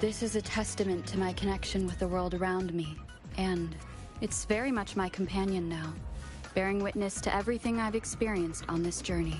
This is a testament to my connection with the world around me, and it's very much my companion now, bearing witness to everything I've experienced on this journey.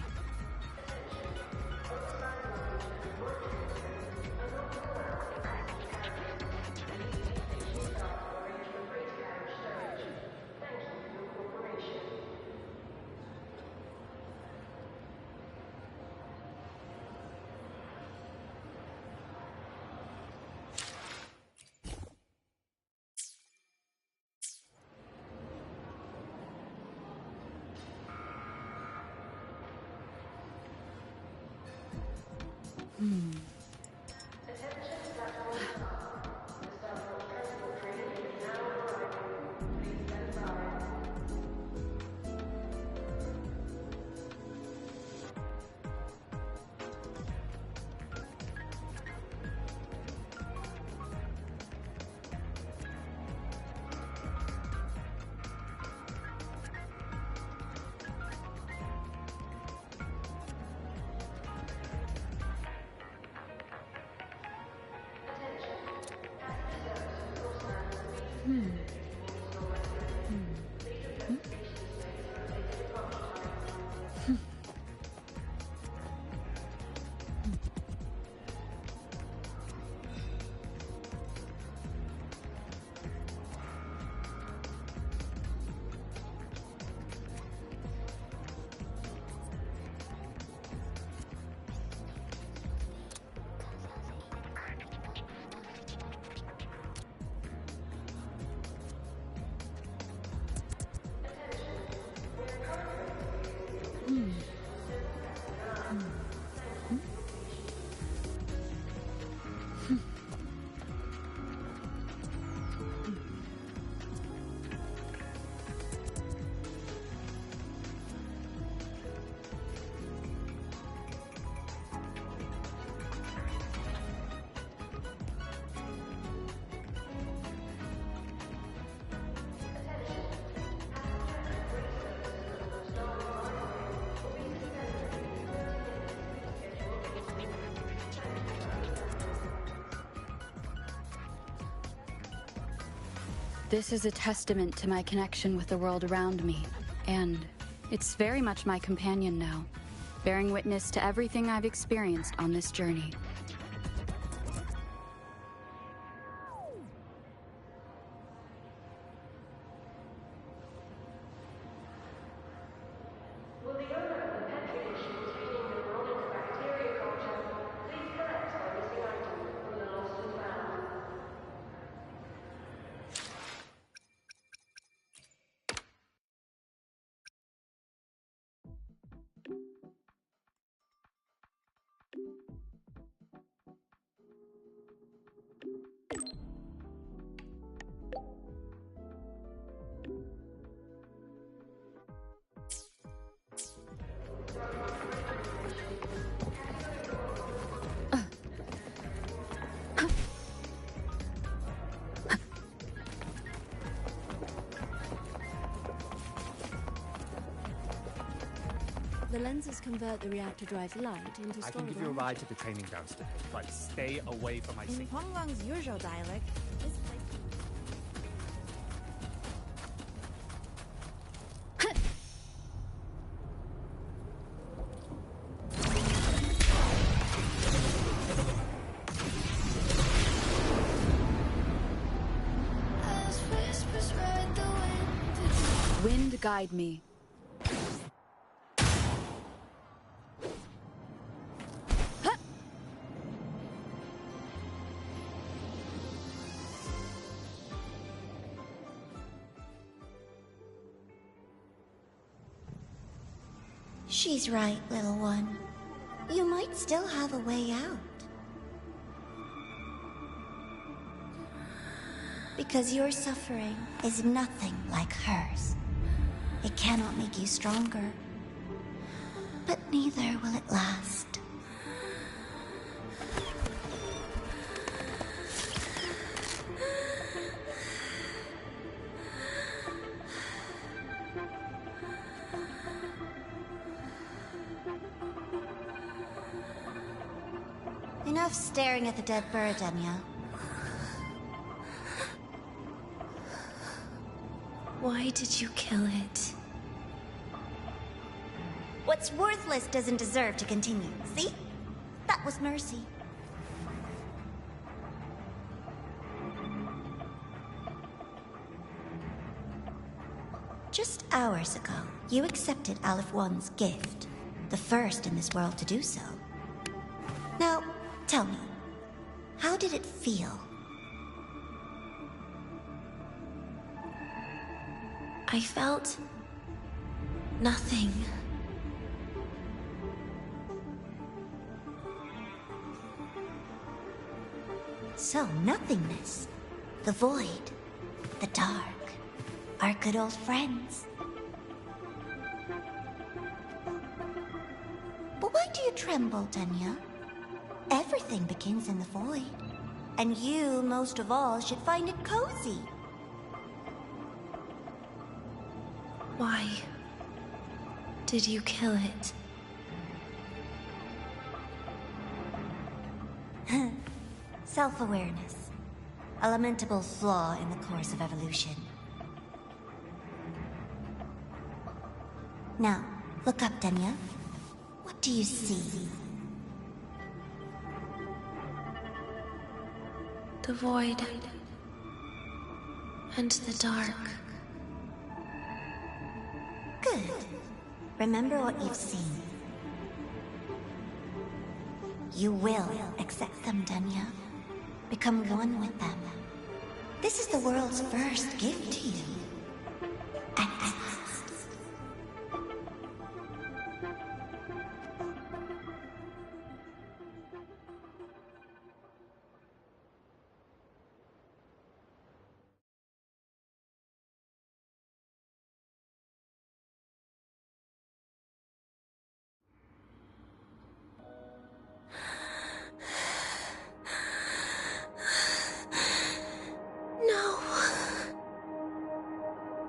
This is a testament to my connection with the world around me, and it's very much my companion now, bearing witness to everything I've experienced on this journey. The lenses convert the reactor drive light into storable I can give you a ride to the training grounds today, but stay away from my In signal. Pongwang's usual dialect, this place... Wind guide me. She's right, little one. You might still have a way out. Because your suffering is nothing like hers. It cannot make you stronger, but neither will it last. Enough staring at the dead bird, Denia. Why did you kill it? What's worthless doesn't deserve to continue. See? That was mercy. Just hours ago, you accepted Aleph One's gift, the first in this world to do so. Now, tell me, how did it feel? I felt... nothing. So, nothingness, the void, the dark, our good old friends. But why do you tremble, Denia? Everything begins in the void, and you, most of all, should find it cozy. Why did you kill it? Self-awareness. A lamentable flaw in the course of evolution. Now, look up, Denia. What do you see? The void. And the dark. Good. Remember what you've seen. You will accept them, Denia. Become one with them. This is the world's first gift to you. At last.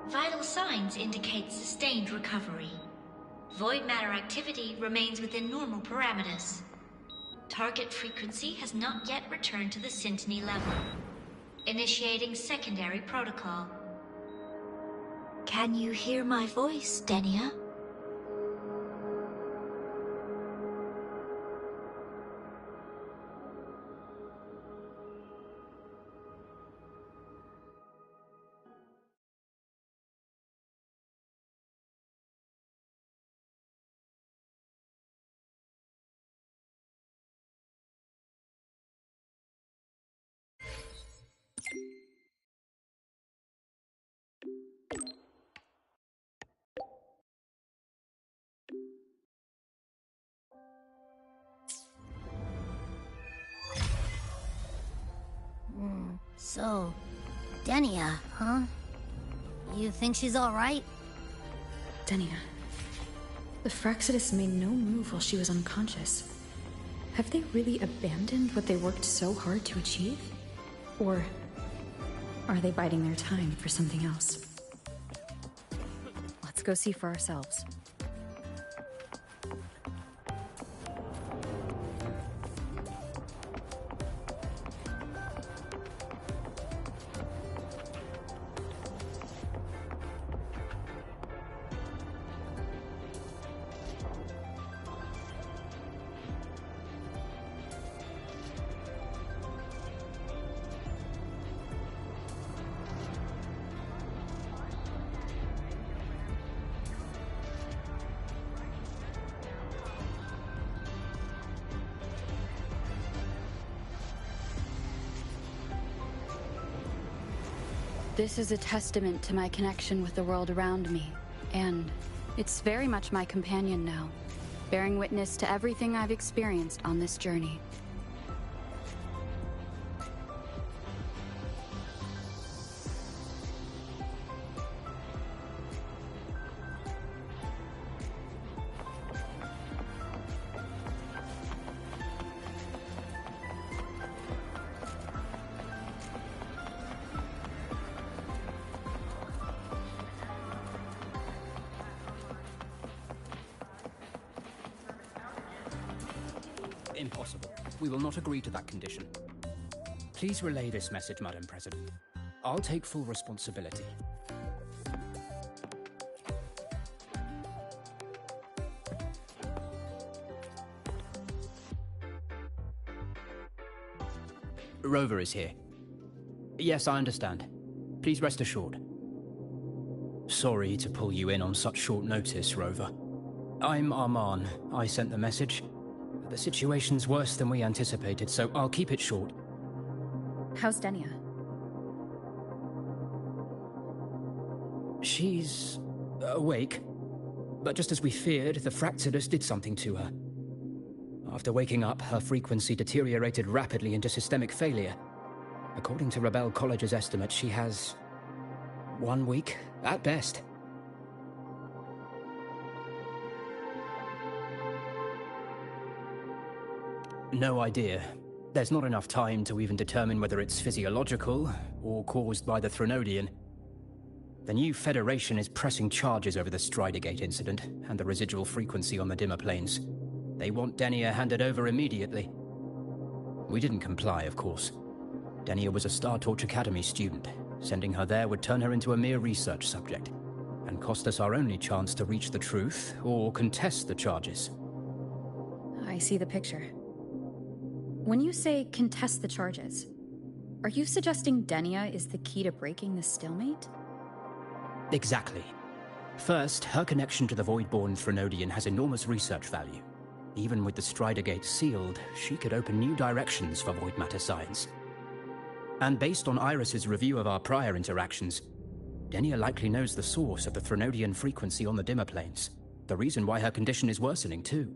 Vital signs indicate sustained recovery. Void matter activity remains within normal parameters. Target frequency has not yet returned to the syntony level. Initiating secondary protocol. Can you hear my voice, Denia? So, Denia, huh? You think she's alright? Denia. The Fraxidus made no move while she was unconscious. Have they really abandoned what they worked so hard to achieve? Or are they biding their time for something else? Let's go see for ourselves. This is a testament to my connection with the world around me, and it's very much my companion now, bearing witness to everything I've experienced on this journey. Impossible. We will not agree to that condition. Please relay this message, Madam President. I'll take full responsibility. Rover is here. Yes, I understand. Please rest assured. Sorry to pull you in on such short notice, Rover. I'm Arman. I sent the message. The situation's worse than we anticipated, so I'll keep it short. How's Denia? She's awake. But just as we feared, the Fraxidus did something to her. After waking up, her frequency deteriorated rapidly into systemic failure. According to Rebel College's estimate, she has 1 week, at best. No idea. There's not enough time to even determine whether it's physiological or caused by the Threnodian. The new Federation is pressing charges over the Stridergate incident and the residual frequency on the dimmer planes. They want Denia handed over immediately. We didn't comply, of course. Denia was a Star Torch Academy student. Sending her there would turn her into a mere research subject and cost us our only chance to reach the truth or contest the charges. I see the picture. When you say contest the charges, are you suggesting Denia is the key to breaking the stalemate? Exactly. First, her connection to the Voidborn Threnodian has enormous research value. Even with the Stridergate sealed, she could open new directions for void matter science. And based on Iris's review of our prior interactions, Denia likely knows the source of the Threnodian frequency on the dimmer planes. The reason why her condition is worsening, too.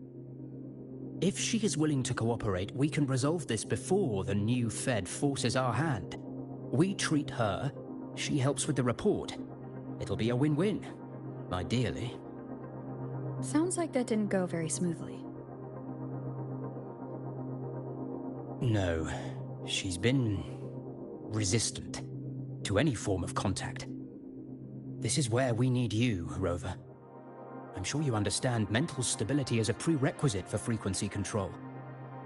If she is willing to cooperate, we can resolve this before the new Fed forces our hand. We treat her, she helps with the report. It'll be a win-win, ideally. Sounds like that didn't go very smoothly. No, she's been resistant to any form of contact. This is where we need you, Rover. I'm sure you understand mental stability is a prerequisite for frequency control.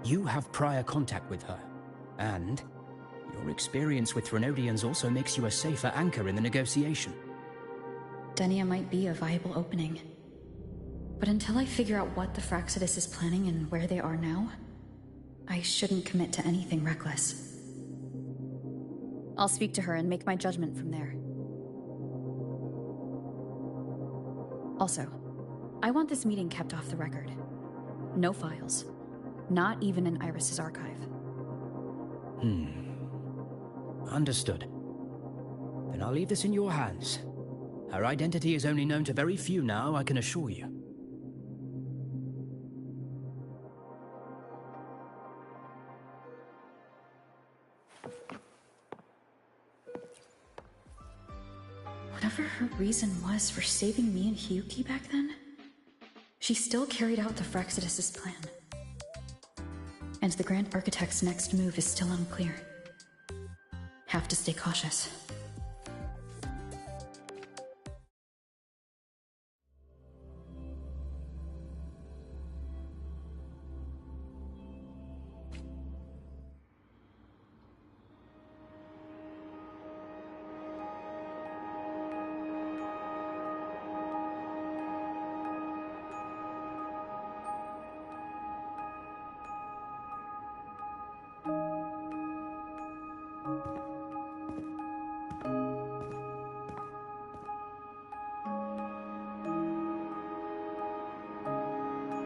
You have prior contact with her, and your experience with Threnodians also makes you a safer anchor in the negotiation. Denia might be a viable opening. But until I figure out what the Fraxidus is planning and where they are now, I shouldn't commit to anything reckless. I'll speak to her and make my judgment from there. Also, I want this meeting kept off the record. No files. Not even in Iris's archive. Understood. Then I'll leave this in your hands. Her identity is only known to very few now, I can assure you. Whatever her reason was for saving me and Hyuki back then, she still carried out the Phrexidus' plan. And the Grand Architect's next move is still unclear. Have to stay cautious.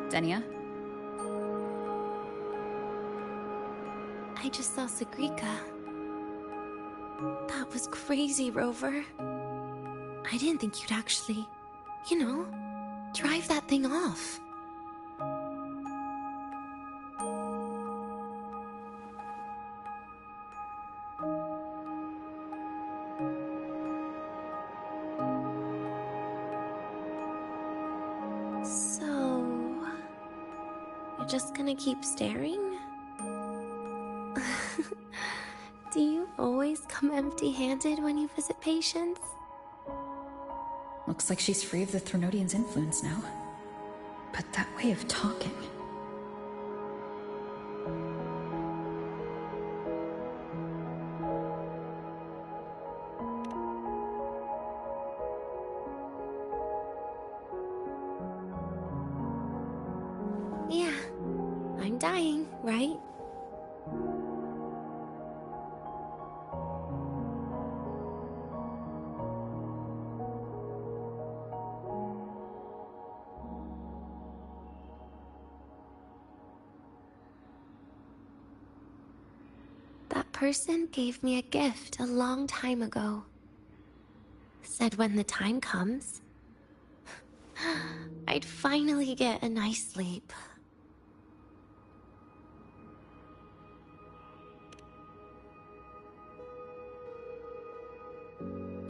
Denia? I just saw Sagrika. That was crazy, Rover. I didn't think you'd actually, drive that thing off. Just gonna keep staring? Do you always come empty-handed when you visit patients? Looks like she's free of the Threnodian's influence now. But that way of talking... Yeah, I'm dying, right? That person gave me a gift a long time ago. Said when the time comes, I'd finally get a nice sleep.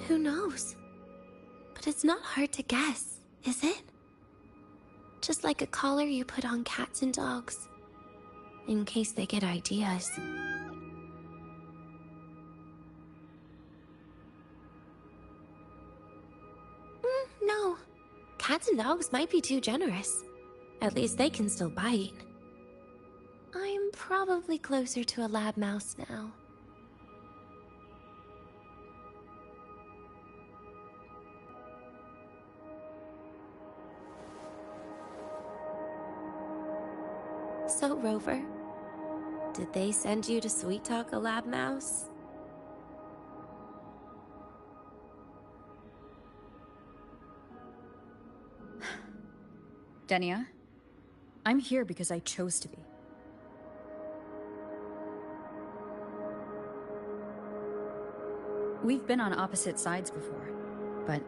Who knows? But it's not hard to guess, is it? Just like a collar you put on cats and dogs, in case they get ideas. No. Cats and dogs might be too generous. At least they can still bite. I'm probably closer to a lab mouse now. So, Rover, did they send you to sweet talk a lab mouse? Denia, I'm here because I chose to be. We've been on opposite sides before, but...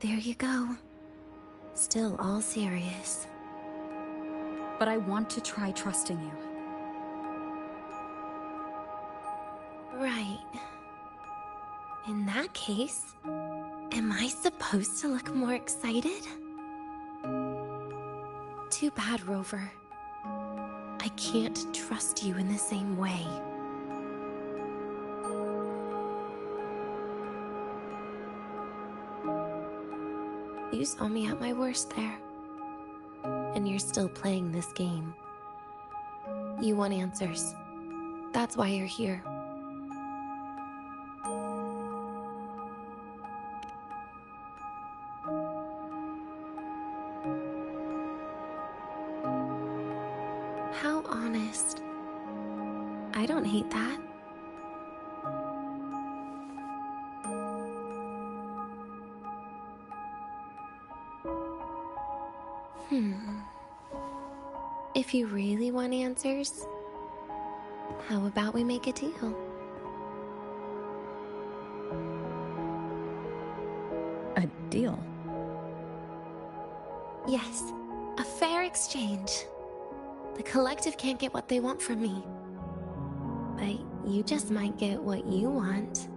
There you go. Still all serious. But I want to try trusting you. Right. In that case, am I supposed to look more excited? Too bad, Rover. I can't trust you in the same way. You saw me at my worst there. And you're still playing this game. You want answers. That's why you're here. How honest. I don't hate that. If you really want answers, how about we make a deal? A deal? Yes, a fair exchange. The collective can't get what they want from me. But you just might get what you want.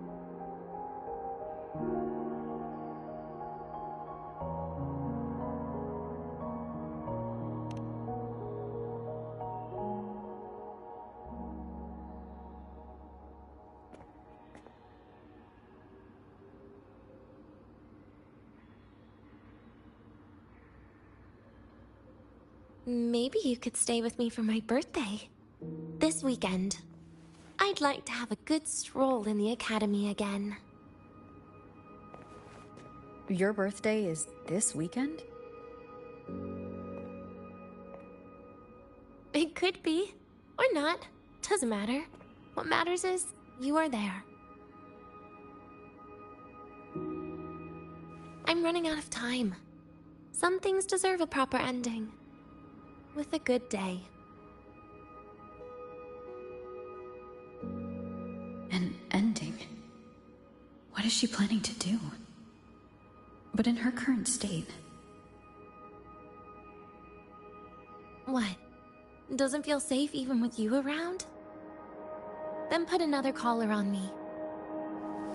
Maybe you could stay with me for my birthday. This weekend. I'd like to have a good stroll in the academy again. Your birthday is this weekend? It could be. Or not. Doesn't matter. What matters is you are there. I'm running out of time. Some things deserve a proper ending. With a good day. An ending? What is she planning to do? But in her current state... What? Doesn't feel safe even with you around? Then put another collar on me.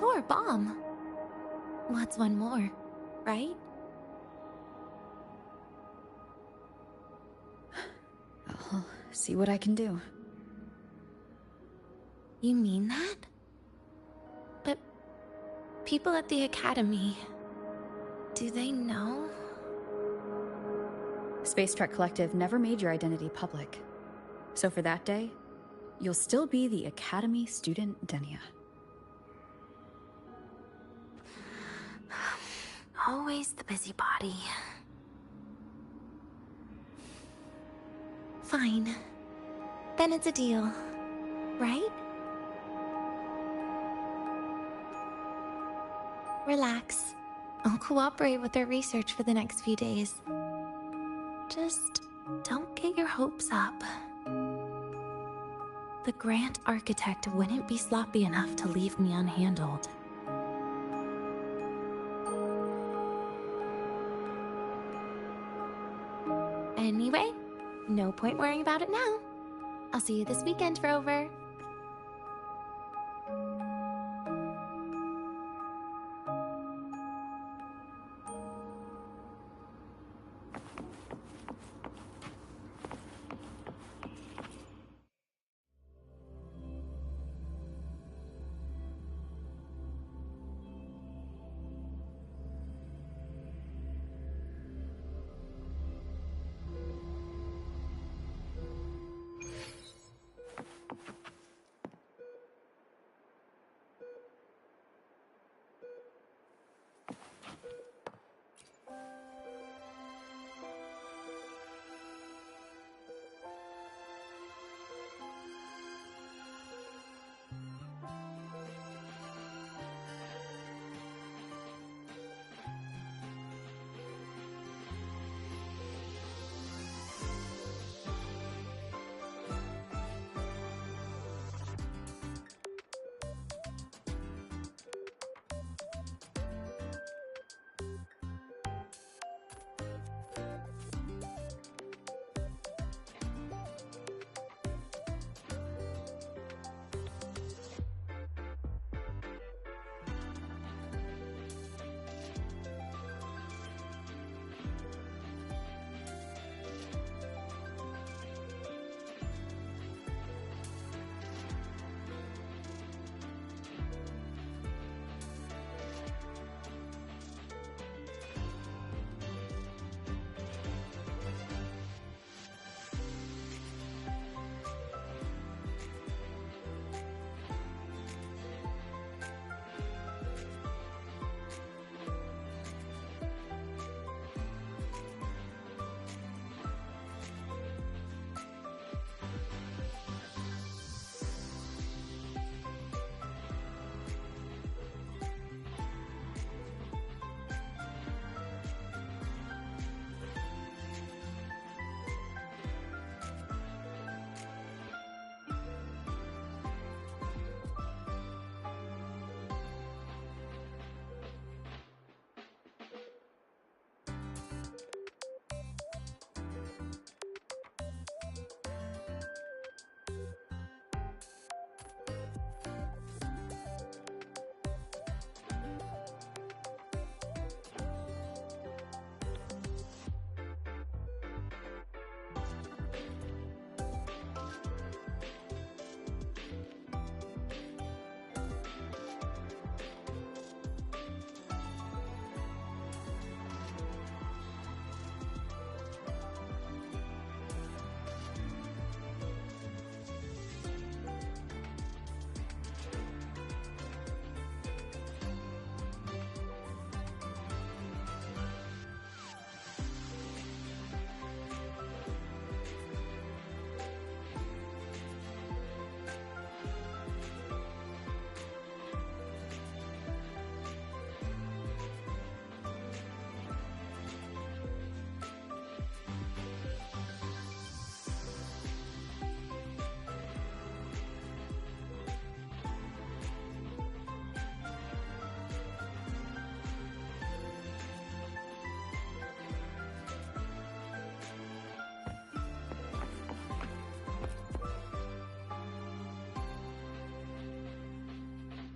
Or a bomb. What's one more, right? I'll see what I can do. You mean that? But people at the academy, do they know? Space Trek Collective never made your identity public. So for that day, you'll still be the Academy student Denia. Always the busybody. Fine. Then it's a deal, right? Relax. I'll cooperate with their research for the next few days. Just don't get your hopes up. The Grand Architect wouldn't be sloppy enough to leave me unhandled. Anyway, no point worrying about it now. I'll see you this weekend, Rover.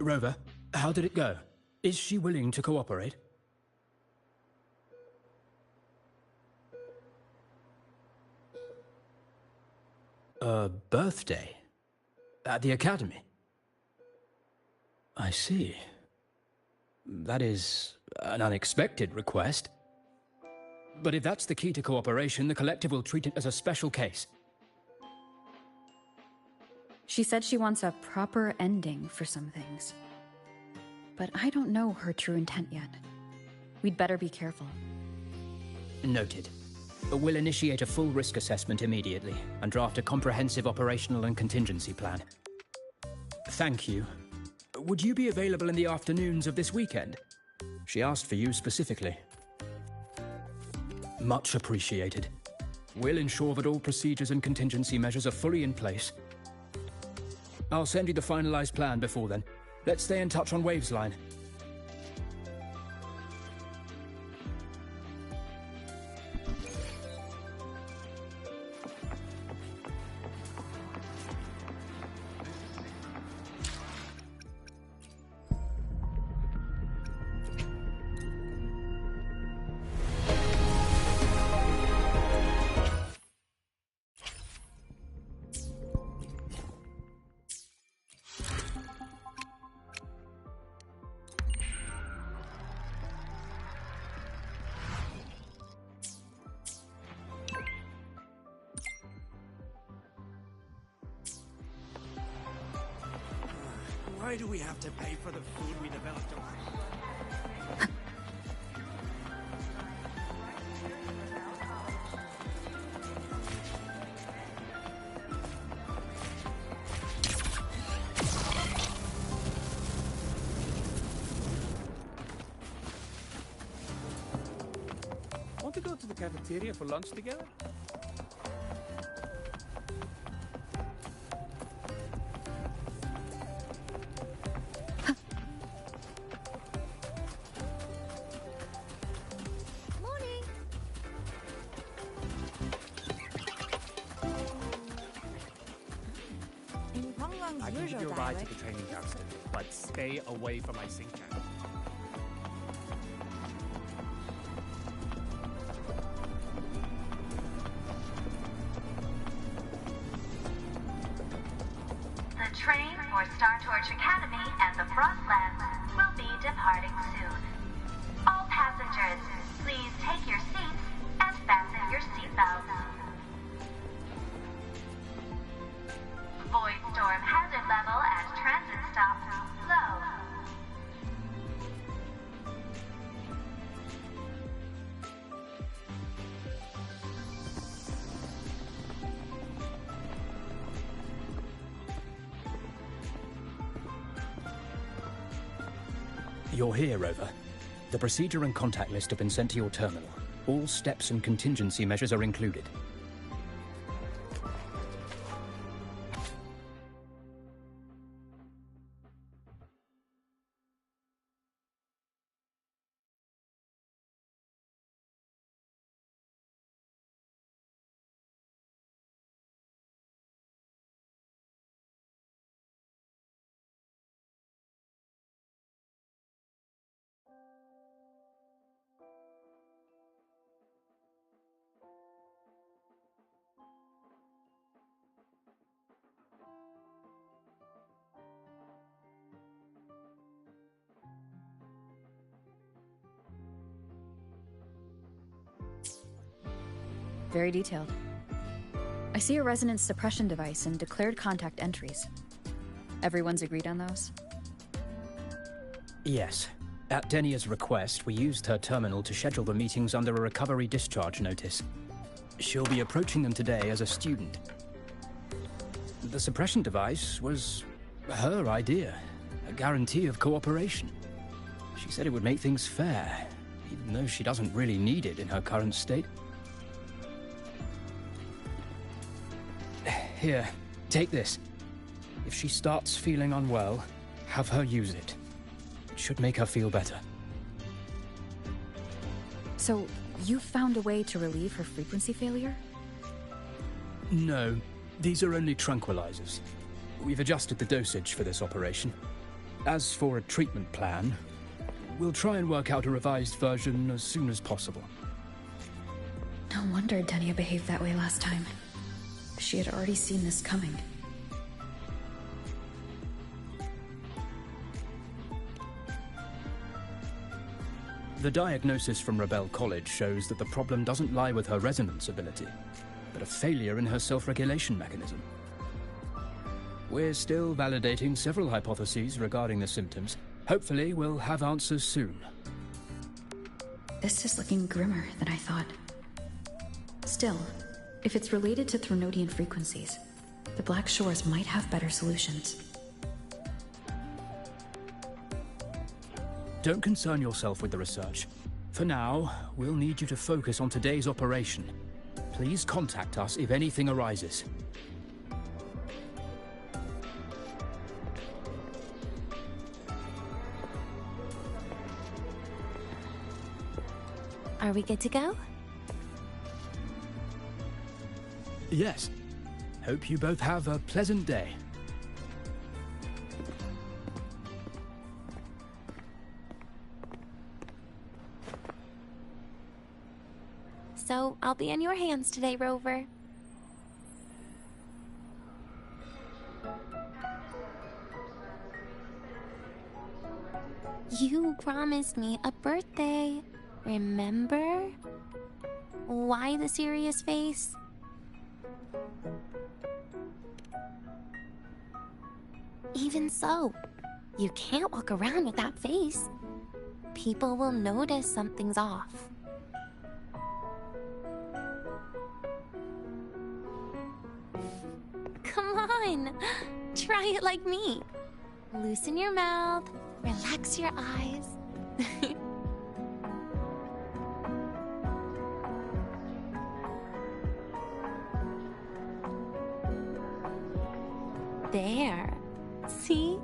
Rover, how did it go? Is she willing to cooperate? A birthday? At the academy? I see. That is an unexpected request. But if that's the key to cooperation, the Collective will treat it as a special case. She said she wants a proper ending for some things. But I don't know her true intent yet. We'd better be careful. Noted. We'll initiate a full risk assessment immediately and draft a comprehensive operational and contingency plan. Thank you. Would you be available in the afternoons of this weekend? She asked for you specifically. Much appreciated. We'll ensure that all procedures and contingency measures are fully in place. I'll send you the finalized plan before then. Let's stay in touch on Waves Line. Why do we have to pay for the food we developed over? Want to go to the cafeteria for lunch together? I can give you a ride to the training downstairs, but stay away from my sink channel. The train for Star Torch Academy and the Frostlands will be departing soon. All passengers, please take your seats and fasten your seatbelts. Void storm hazard level at transit stop low. You're here, Rover. The procedure and contact list have been sent to your terminal. All steps and contingency measures are included. Very detailed. I see a resonance suppression device and declared contact entries. Everyone's agreed on those? Yes. At Denia's request, we used her terminal to schedule the meetings under a recovery discharge notice. She'll be approaching them today as a student. The suppression device was her idea, a guarantee of cooperation. She said it would make things fair, even though she doesn't really need it in her current state. Here, take this. If she starts feeling unwell, have her use it. It should make her feel better. So, you found a way to relieve her frequency failure? No, these are only tranquilizers. We've adjusted the dosage for this operation. As for a treatment plan, we'll try and work out a revised version as soon as possible. No wonder Denia behaved that way last time. She had already seen this coming. The diagnosis from Rebel College shows that the problem doesn't lie with her resonance ability, but a failure in her self-regulation mechanism. We're still validating several hypotheses regarding the symptoms. Hopefully, we'll have answers soon. This is looking grimmer than I thought. Still, if it's related to Threnodian frequencies, the Black Shores might have better solutions. Don't concern yourself with the research. For now, we'll need you to focus on today's operation. Please contact us if anything arises. Are we good to go? Yes. Hope you both have a pleasant day. So, I'll be in your hands today, Rover. You promised me a birthday, remember? Why the serious face? Even so, you can't walk around with that face. People will notice something's off. Come on, try it like me. Loosen your mouth, relax your eyes. There. See?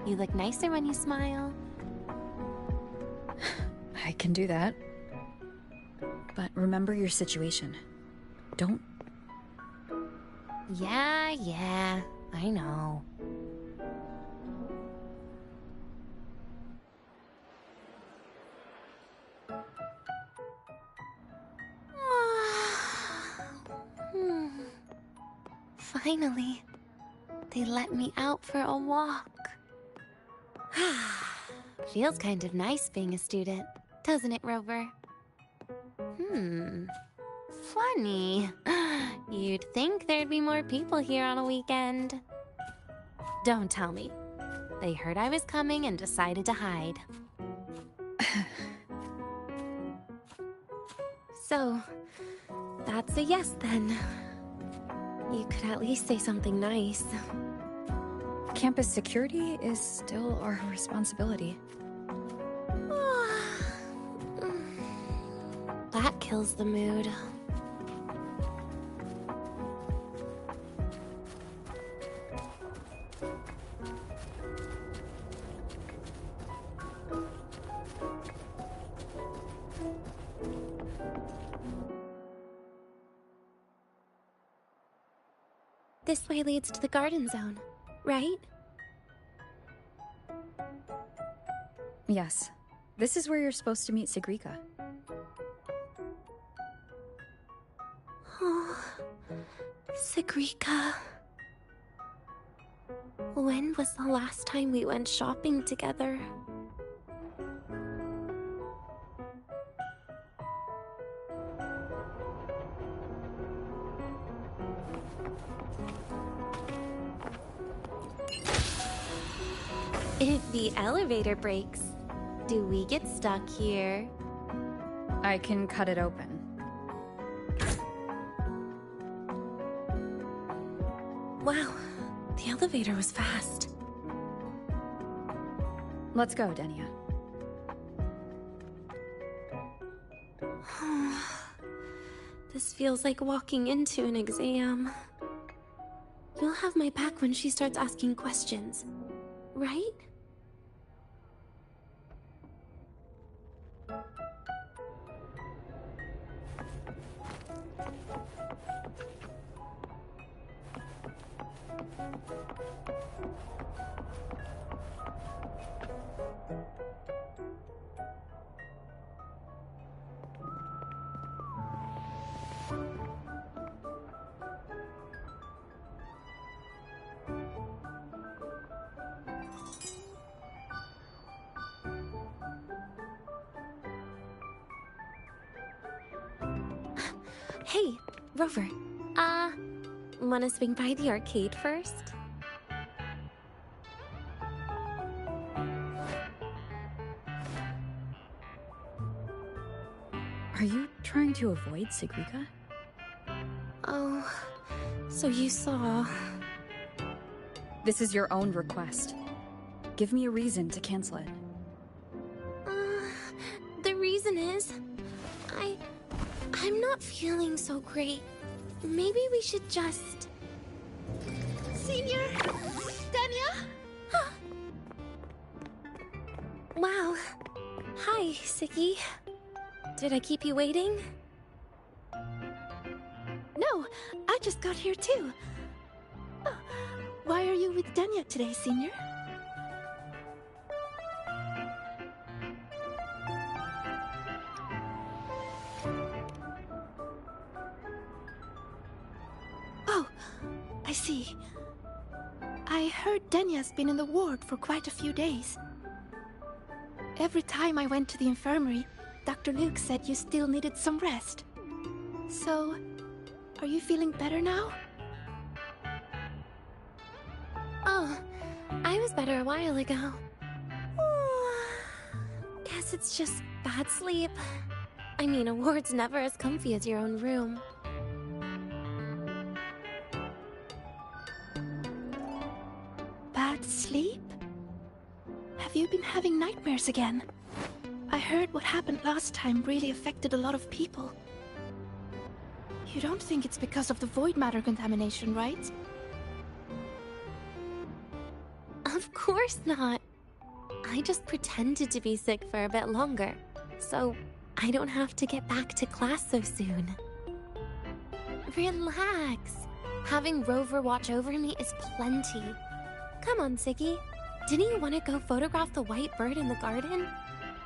You look nicer when you smile. I can do that. But remember your situation. Don't... Yeah, I know. Finally, they let me out for a walk. Feels kind of nice being a student, doesn't it, Rover? Funny. You'd think there'd be more people here on a weekend. Don't tell me. They heard I was coming and decided to hide. So, that's a yes then. You could at least say something nice. Campus security is still our responsibility. That kills the mood. This way leads to the garden zone, right? Yes. This is where you're supposed to meet Sigrika. Oh, Sigrika. When was the last time we went shopping together? If the elevator breaks, do we get stuck here? I can cut it open. Wow, the elevator was fast. Let's go, Denia. This feels like walking into an exam. You'll have my back when she starts asking questions, right? Hey, Rover. Wanna swing by the arcade first? Are you trying to avoid Sigrika? Oh, so you saw... This is your own request. Give me a reason to cancel it. The reason is... I'm not feeling so great. Maybe we should just... Senior! Denia! Wow. Hi, Siki. Did I keep you waiting? No, I just got here too. Oh, why are you with Denia today, Senior? Oh, I see. I heard Denia's been in the ward for quite a few days. Every time I went to the infirmary, Dr. Luke said you still needed some rest. So, are you feeling better now? Oh, I was better a while ago. Guess it's just bad sleep. I mean, a ward's never as comfy as your own room. Bad sleep? Have you been having nightmares again? I heard what happened last time really affected a lot of people. You don't think it's because of the void matter contamination, right? Of course not. I just pretended to be sick for a bit longer, so I don't have to get back to class so soon. Relax. Having Rover watch over me is plenty. Come on, Siggy. Didn't you want to go photograph the white bird in the garden?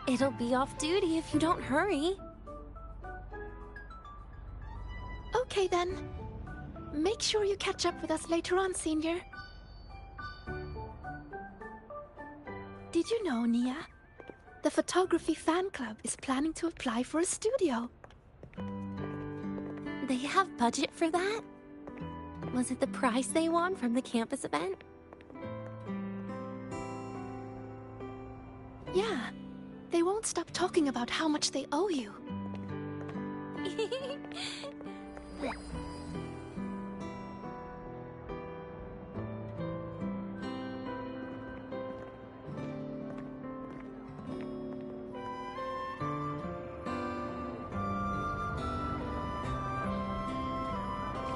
It'll be off duty if you don't hurry. Okay then. Make sure you catch up with us later on, Senior. Did you know, Nia? The photography fan club is planning to apply for a studio. They have budget for that? Was it the prize they won from the campus event? Yeah. They won't stop talking about how much they owe you.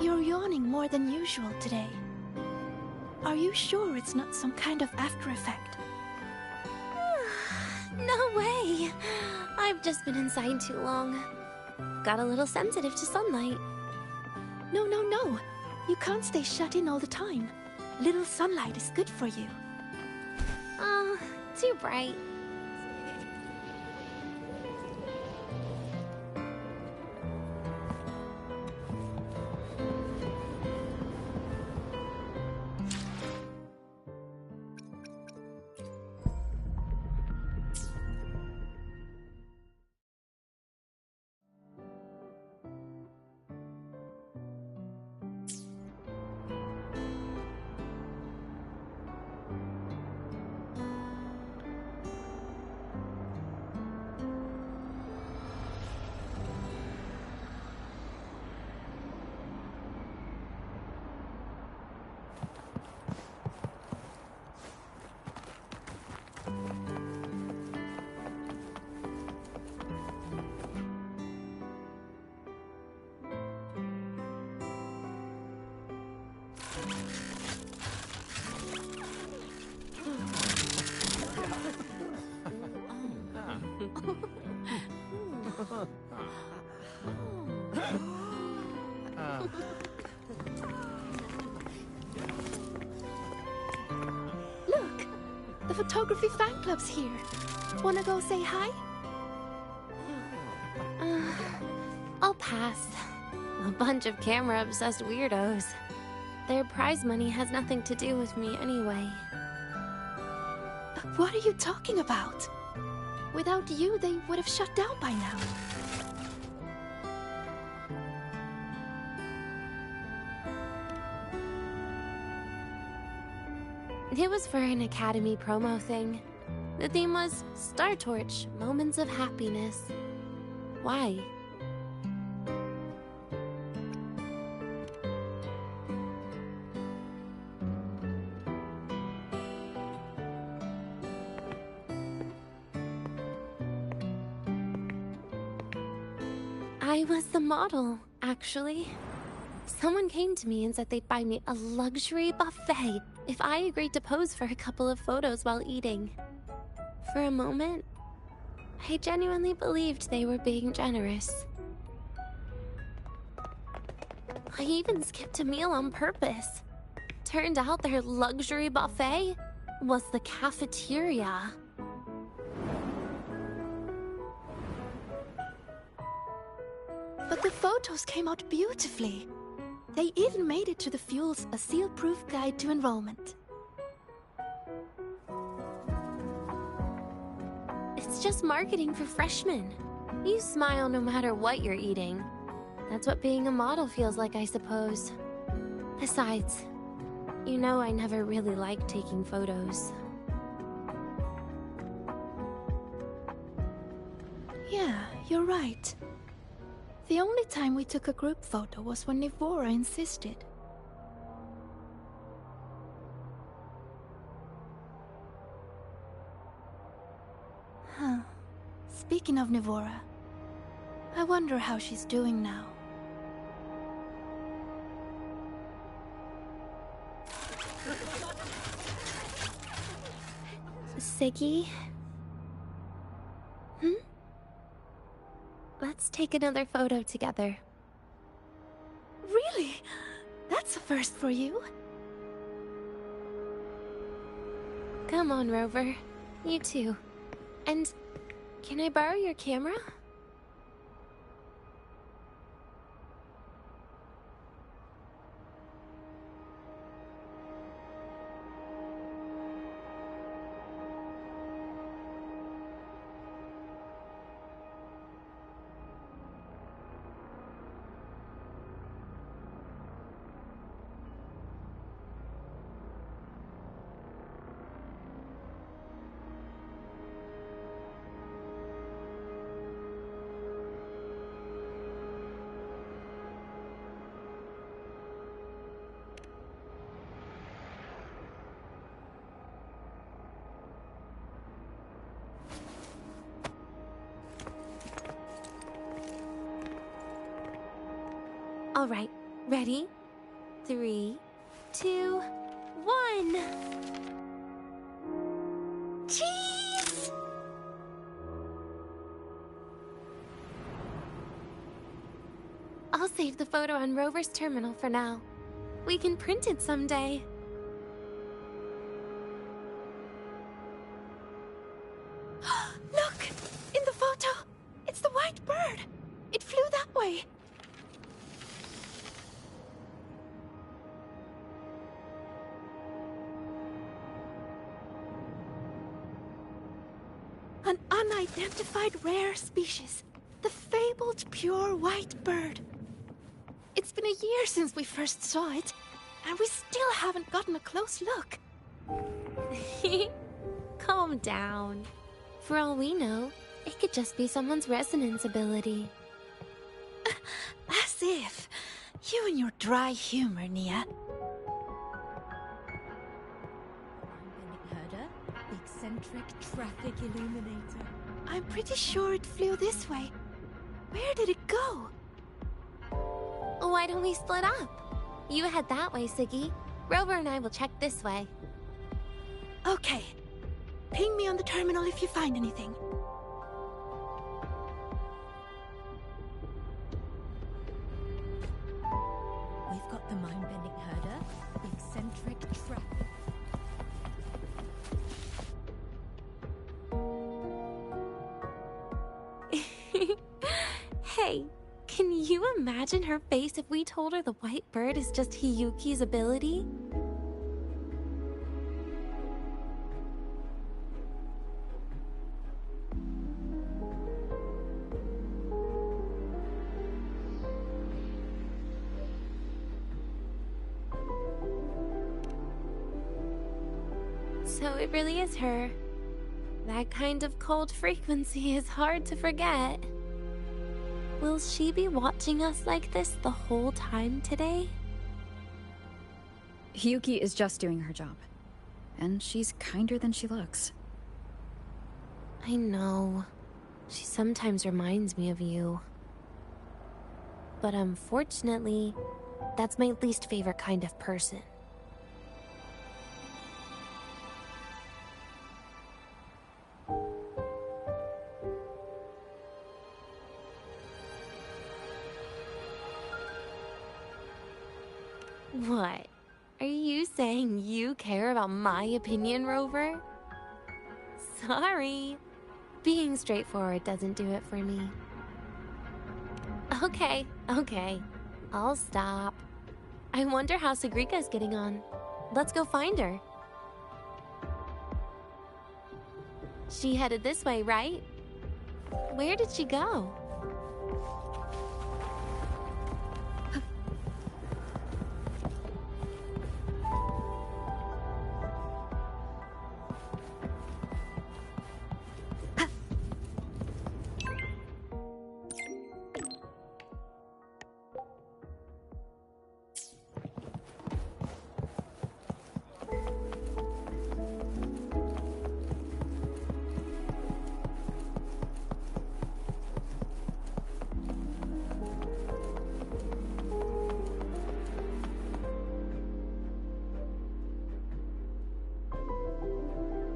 You're yawning more than usual today. Are you sure it's not some kind of after effect? No way! I've just been inside too long. Got a little sensitive to sunlight. No. You can't stay shut in all the time. Little sunlight is good for you. Oh, too bright. Look! The photography fan club's here. Wanna go say hi? I'll pass. A bunch of camera-obsessed weirdos. Their prize money has nothing to do with me anyway. What are you talking about? Without you, they would have shut down by now. It was for an Academy promo thing. The theme was Star Torch, Moments of Happiness. Why? I was the model, actually. Someone came to me and said they'd buy me a luxury buffet if I agreed to pose for a couple of photos while eating. For a moment, I genuinely believed they were being generous. I even skipped a meal on purpose. Turned out their luxury buffet was the cafeteria. But the photos came out beautifully. They even made it to the Fuel's A Seal-Proof Guide to Enrollment. It's just marketing for freshmen. You smile no matter what you're eating. That's what being a model feels like, I suppose. Besides, you know I never really liked taking photos. Yeah, you're right. The only time we took a group photo was when Nivora insisted. Huh. Speaking of Nivora, I wonder how she's doing now. Siggy? Let's take another photo together. Really? That's a first for you. Come on, Rover. You too. And can I borrow your camera? All right, ready? 3, 2, 1. Cheese! I'll save the photo on Rover's terminal for now. We can print it someday. Look! In the photo! It's the white bird! It flew that way! An unidentified rare species. The fabled pure white bird. It's been a year since we first saw it, and we still haven't gotten a close look. Calm down. For all we know, it could just be someone's resonance ability. As if. You and your dry humor, Nia. Herder, the eccentric traffic illuminator. I'm pretty sure it flew this way. Where did it go? Why don't we split up? You head that way, Siggy. Rover and I will check this way. Okay. Ping me on the terminal if you find anything. We've got the mind-bending herder, the eccentric traffic. Hey, can you imagine her face if we told her the white bird is just Hiyuki's ability? So it really is her. That kind of cold frequency is hard to forget. Will she be watching us like this the whole time today? Hiyuki is just doing her job. And she's kinder than she looks. I know. She sometimes reminds me of you. But unfortunately, that's my least favorite kind of person. What? Are you saying you care about my opinion, Rover? Sorry. Being straightforward doesn't do it for me. Okay. I'll stop. I wonder how Sagrika's getting on. Let's go find her. She headed this way, right? Where did she go?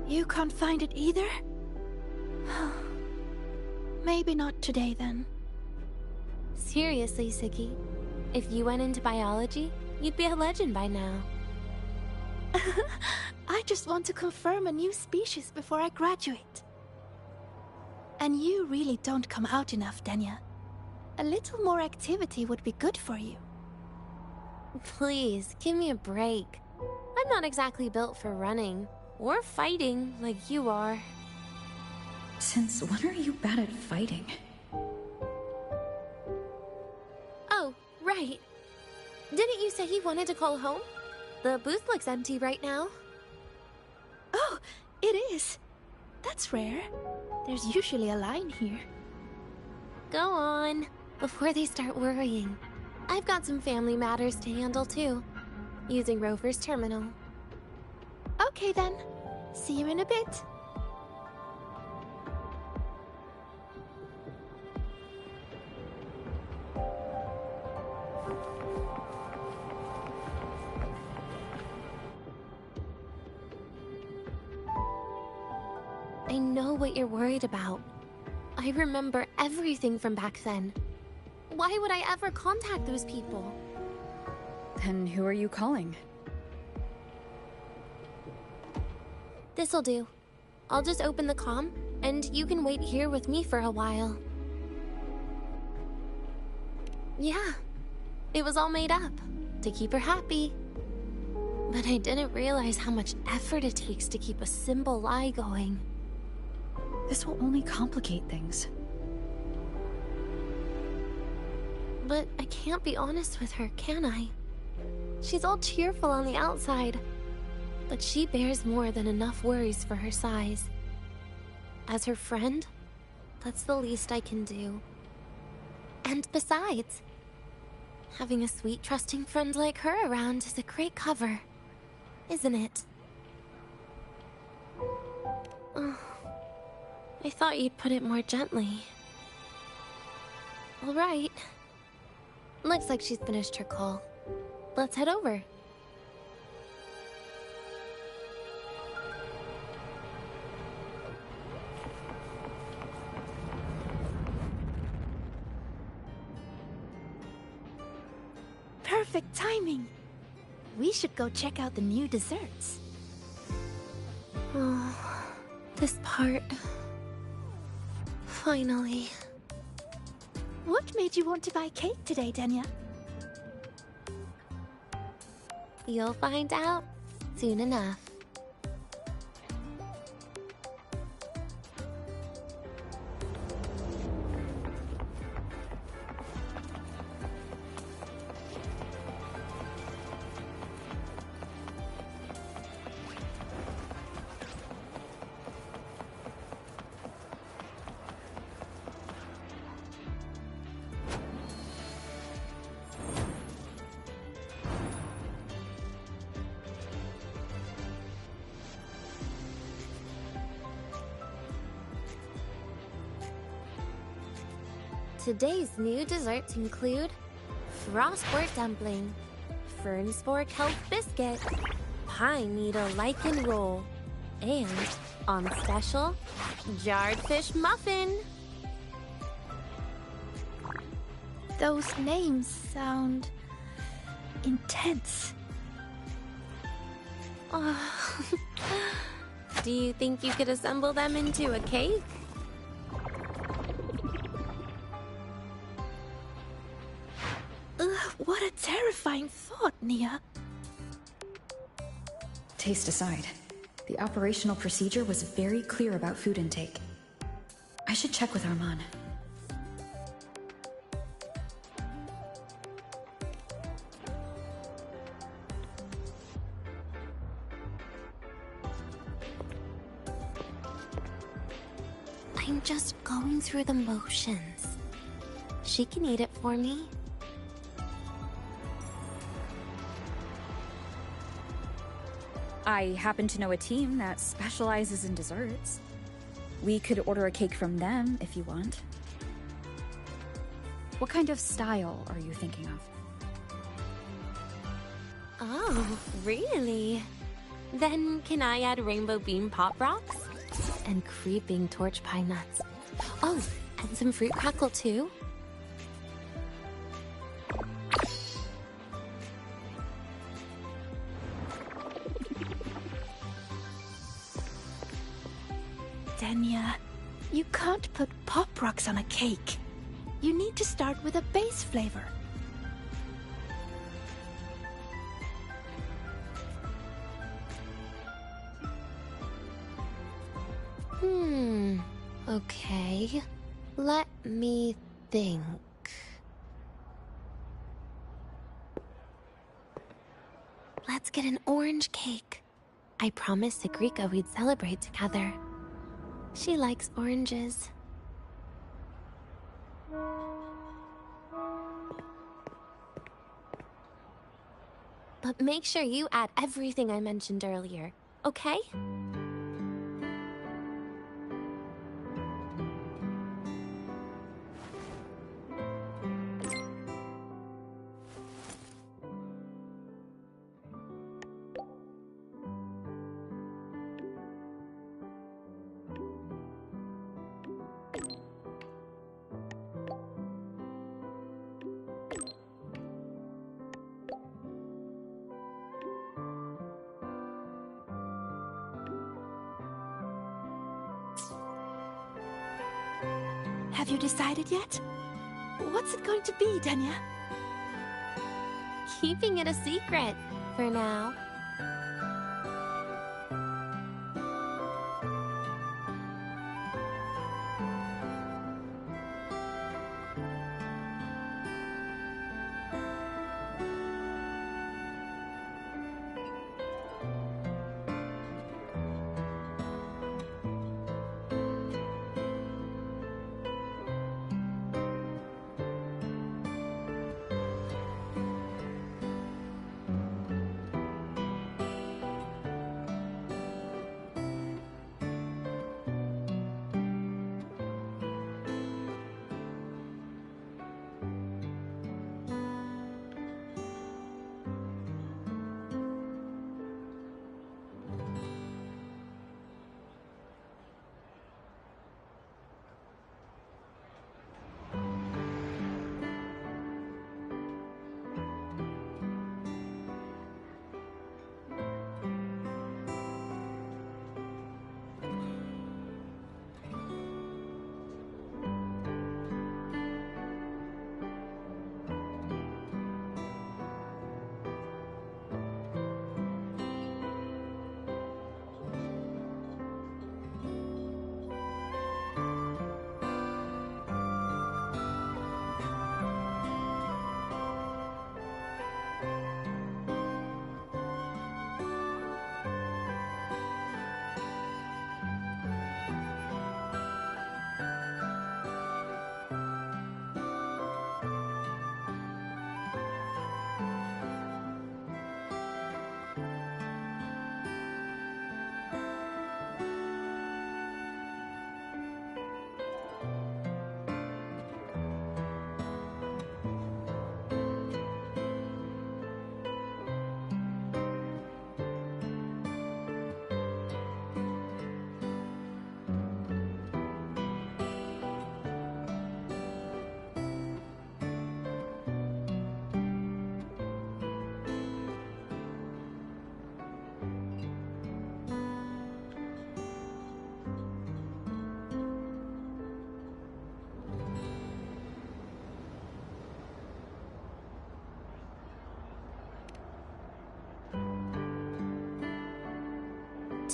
You can't find it either? Maybe not today, then. Seriously, Siki. If you went into biology, you'd be a legend by now. I just want to confirm a new species before I graduate. And you really don't come out enough, Denia. A little more activity would be good for you. Please, give me a break. I'm not exactly built for running. Or fighting, like you are. Since when are you bad at fighting? Oh, right. Didn't you say you wanted to call home? The booth looks empty right now. Oh, it is. That's rare. There's usually a line here. Go on, before they start worrying. I've got some family matters to handle too, using Rover's terminal. Okay then. See you in a bit. I know what you're worried about. I remember everything from back then. Why would I ever contact those people? Then who are you calling? This'll do. I'll just open the comm, and you can wait here with me for a while. Yeah, it was all made up, to keep her happy. But I didn't realize how much effort it takes to keep a simple lie going. This will only complicate things. But I can't be honest with her, can I? She's all cheerful on the outside. But she bears more than enough worries for her size. As her friend, that's the least I can do. And besides, having a sweet, trusting friend like her around is a great cover, isn't it? Oh, I thought you'd put it more gently. All right. Looks like she's finished her call. Let's head over. Perfect timing. We should go check out the new desserts. Oh, this part. Finally. What made you want to buy cake today, Denia? You'll find out soon enough. Today's new desserts include frostwort dumpling, fern spore kelp biscuit, pine needle lichen roll, and, on special, jarred fish muffin. Those names sound intense. Oh. Do you think you could assemble them into a cake? What a terrifying thought, Nia. Taste aside, the operational procedure was very clear about food intake. I should check with Arman. I'm just going through the motions. She can eat it for me. I happen to know a team that specializes in desserts. We could order a cake from them if you want. What kind of style are you thinking of? Oh, really? Then can I add rainbow bean pop rocks? And creeping torch pine nuts. Oh, and some fruit crackle too? Denia, you can't put pop rocks on a cake. You need to start with a base flavor. Okay. Let me think. Let's get an orange cake. I promised Sigrika we'd celebrate together. She likes oranges. But make sure you add everything I mentioned earlier, okay? Have you decided yet? What's it going to be, Denia? Keeping it a secret for now.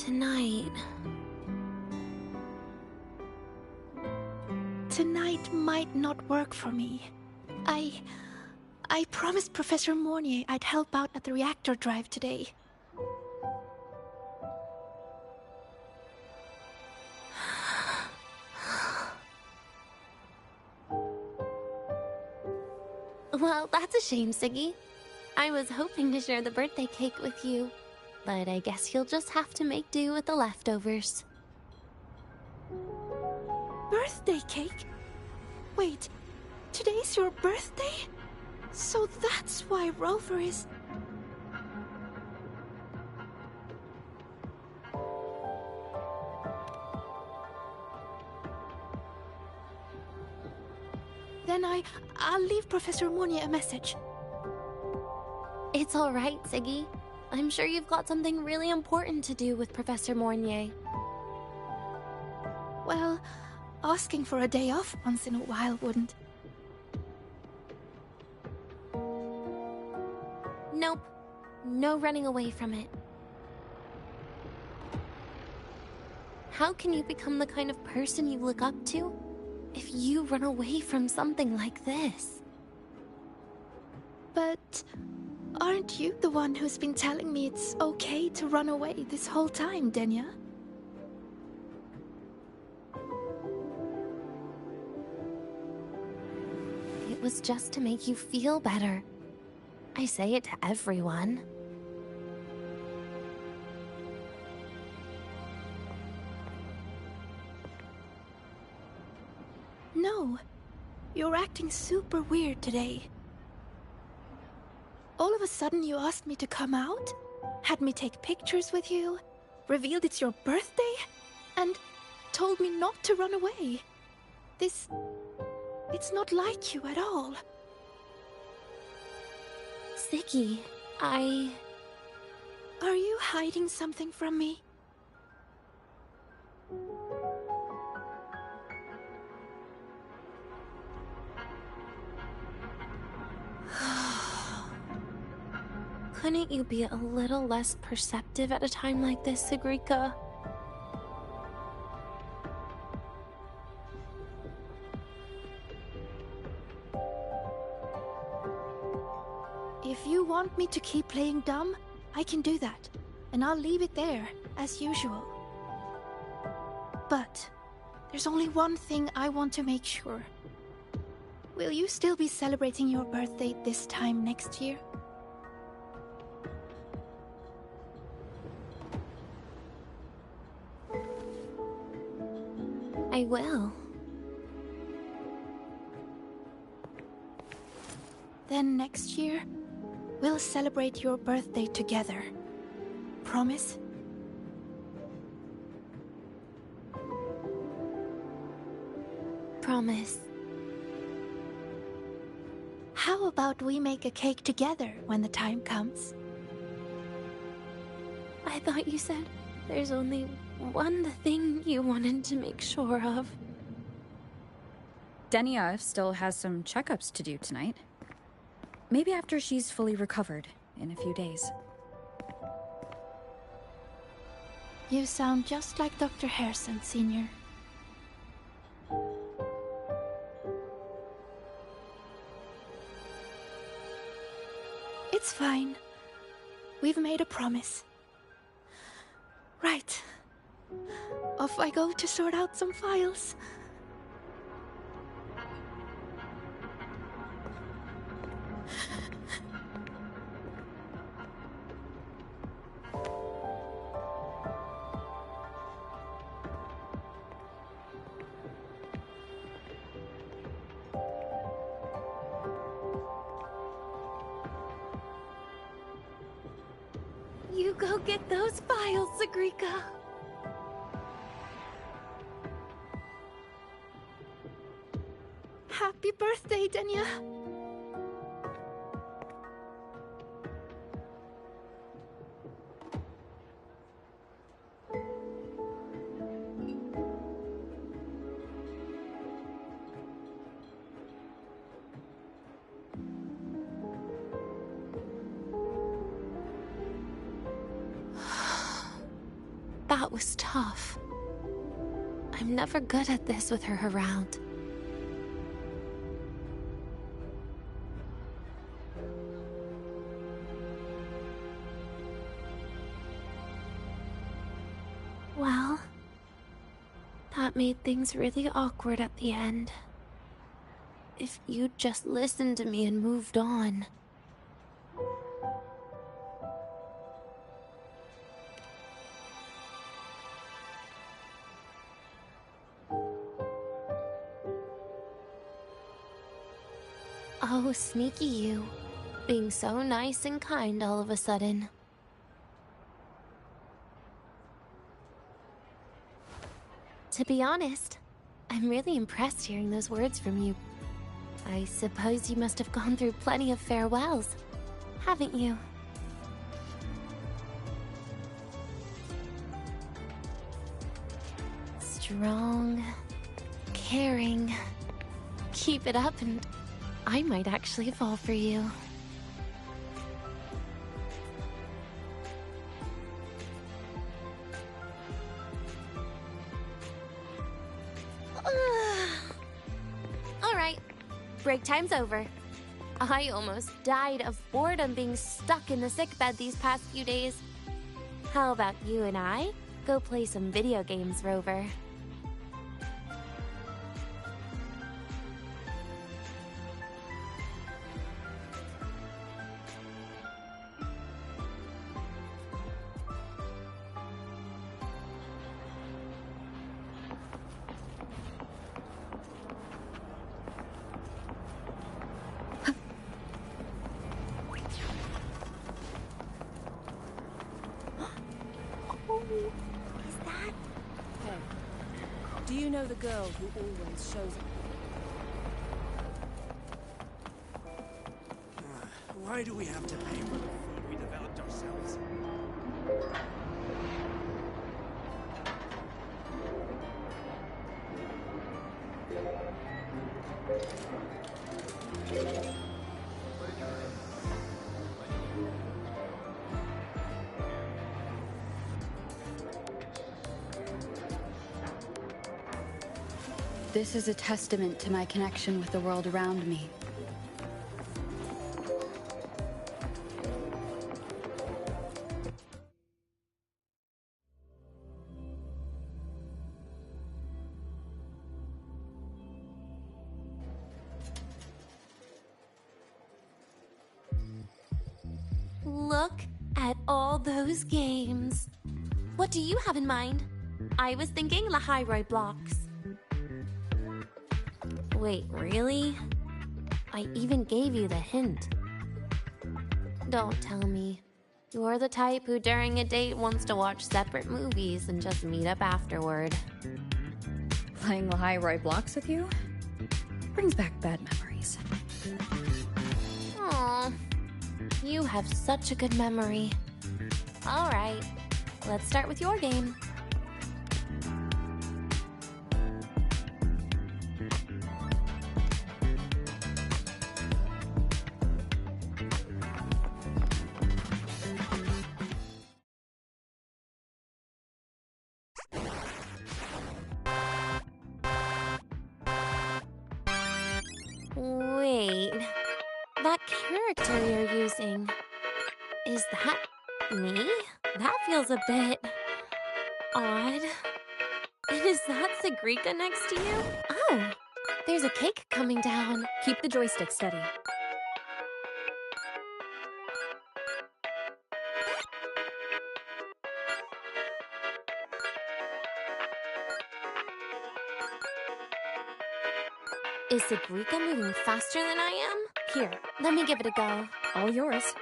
tonight... Tonight might not work for me. I promised Professor Mornier I'd help out at the reactor drive today. Well, that's a shame, Siggy. I was hoping to share the birthday cake with you, but I guess you'll just have to make do with the leftovers. Birthday cake? Wait, today's your birthday? So that's why Rover is... Then I'll leave Professor Mornier a message. It's all right, Siggy. I'm sure you've got something really important to do with Professor Mornier. Well, asking for a day off once in a while wouldn't. Nope. No running away from it. How can you become the kind of person you look up to if you run away from something like this? But aren't you the one who's been telling me it's okay to run away this whole time, Denia? It was just to make you feel better. I say it to everyone. No, you're acting super weird today. All of a sudden you asked me to come out, had me take pictures with you, revealed it's your birthday, and told me not to run away. It's not like you at all. Siggy, Are you hiding something from me? Couldn't you be a little less perceptive at a time like this, Sigrika? If you want me to keep playing dumb, I can do that, and I'll leave it there, as usual. But there's only one thing I want to make sure. Will you still be celebrating your birthday this time next year? I will. Then next year, we'll celebrate your birthday together. Promise? Promise. How about we make a cake together when the time comes? I thought you said there's only one thing you wanted to make sure of. Denia still has some checkups to do tonight. Maybe after she's fully recovered in a few days. You sound just like Dr. Harrison, Sr. It's fine. We've made a promise. Right. Off I go to sort out some files. You go get those files, Sigrika. Happy birthday, Denia. That was tough. I'm never good at this with her around. Well, that made things really awkward at the end. If you'd just listened to me and moved on. Oh, sneaky you. Being so nice and kind all of a sudden. To be honest, I'm really impressed hearing those words from you. I suppose you must have gone through plenty of farewells, haven't you? Strong, caring. Keep it up and I might actually fall for you. Alright, break time's over. I almost died of boredom being stuck in the sickbed these past few days. How about you and I go play some video games, Rover? Do you know the girl who always shows up? Why do we have to pay for the food we developed ourselves? This is a testament to my connection with the world around me. Look at all those games. What do you have in mind? I was thinking Lahiroi blocks. Wait, really? I even gave you the hint. Don't tell me. You're the type who during a date wants to watch separate movies and just meet up afterward. Playing Lahiroi blocks with you? Brings back bad memories. Aw, you have such a good memory. Alright, let's start with your game. Wait, that character you're using, is that me? That feels a bit odd. Is that Sagrika next to you? Oh, there's a cake coming down. Keep the joystick steady. Is Sagrika moving faster than I am? Here, let me give it a go. All yours.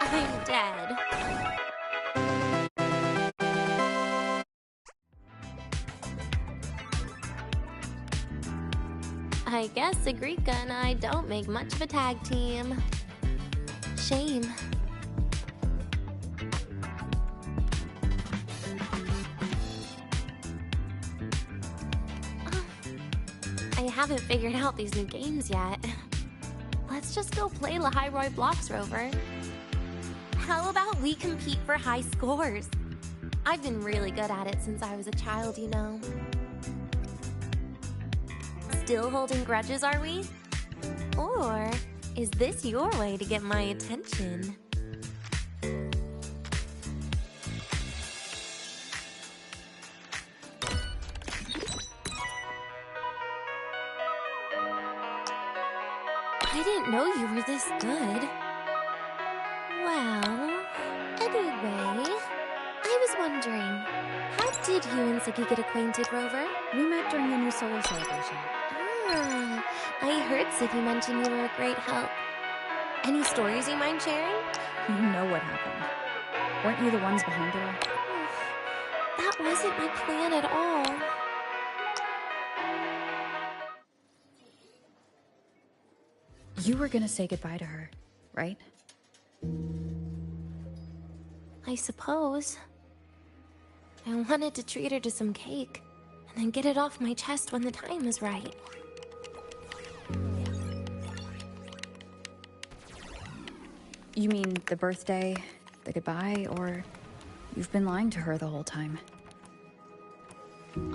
I'm dead. I guess Agrika and I don't make much of a tag team. Shame. I haven't figured out these new games yet. Let's just go play Lahiroi Blocks Rover. How about we compete for high scores? I've been really good at it since I was a child, you know. Still holding grudges, are we? Or is this your way to get my attention? I didn't know you were this good. Well, anyway, I was wondering, how did you and Siki get acquainted, Rover? We met during the new solar celebration. Ah, I heard Siki mention you were a great help. Any stories you mind sharing? You know what happened. Weren't you the ones behind it all? That wasn't my plan at all. You were gonna say goodbye to her, right? I suppose. I wanted to treat her to some cake, and then get it off my chest when the time is right. You mean the birthday, the goodbye, or you've been lying to her the whole time?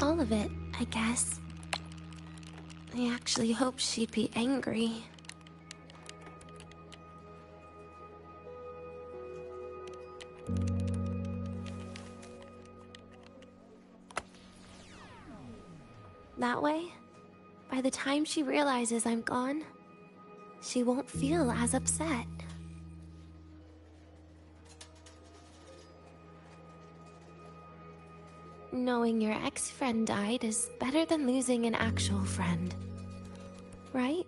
All of it, I guess. I actually hoped she'd be angry. That way, by the time she realizes I'm gone, she won't feel as upset. Knowing your ex-friend died is better than losing an actual friend, right?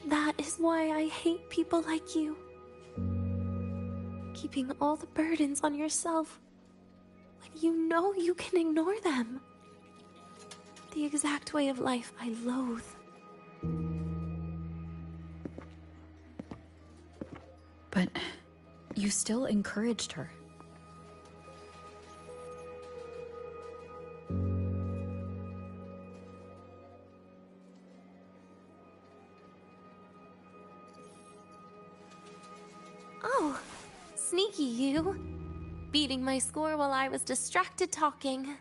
That is why I hate people like you. Keeping all the burdens on yourself when you know you can ignore them. The exact way of life I loathe. But you still encouraged her. Oh, sneaky you. Beating my score while I was distracted talking.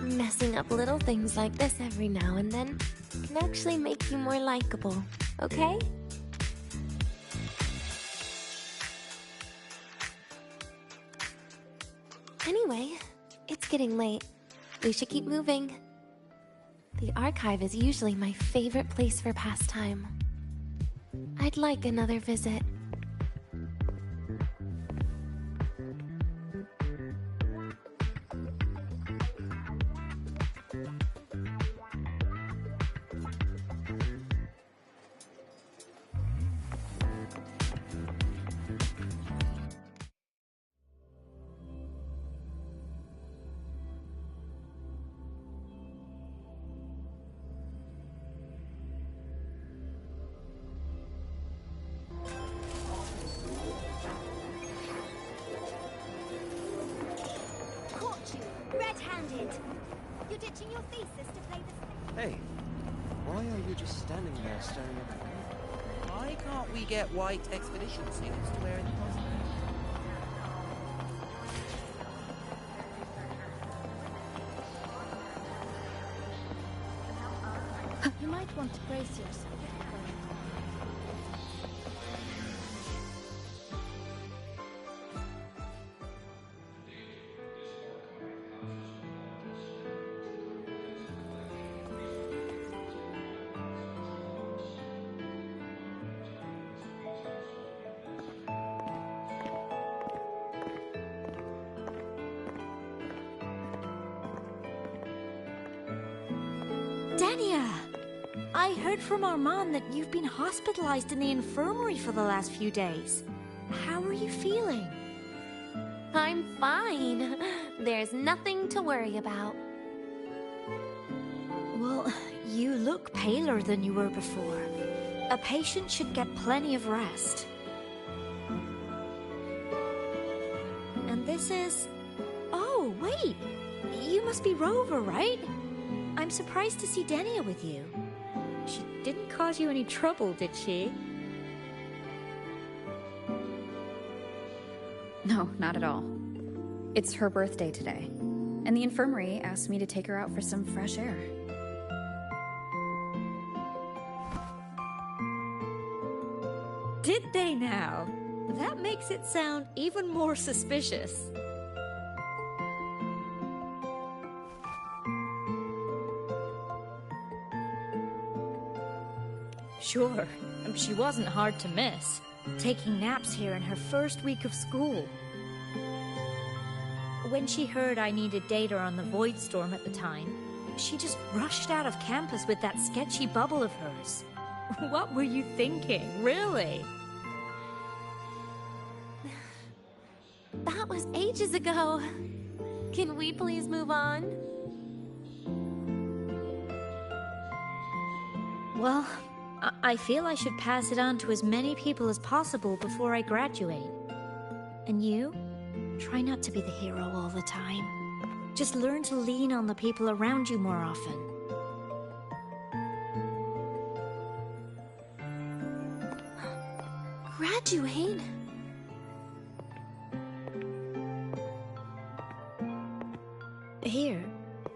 Messing up little things like this every now and then can actually make you more likable, okay? Anyway, it's getting late. We should keep moving. The archive is usually my favorite place for pastime. I'd like another visit. Red-handed! You're ditching your thesis to play the... Hey, why are you just standing there staring at the ground? Why can't we get white expedition suits to wear in the costume? You might want to brace yourself. Denia! I heard from our mom that you've been hospitalized in the infirmary for the last few days. How are you feeling? I'm fine. There's nothing to worry about. Well, you look paler than you were before. A patient should get plenty of rest. And this is... Oh, wait! You must be Rover, right? I'm surprised to see Denia with you. She didn't cause you any trouble, did she? No, not at all. It's her birthday today, and the infirmary asked me to take her out for some fresh air. Did they now? That makes it sound even more suspicious. Sure, she wasn't hard to miss, taking naps here in her first week of school. When she heard I needed data on the Void Storm at the time, she just rushed out of campus with that sketchy bubble of hers. What were you thinking, really? That was ages ago. Can we please move on? Well, I feel I should pass it on to as many people as possible before I graduate. And you? Try not to be the hero all the time. Just learn to lean on the people around you more often. Graduate? Here,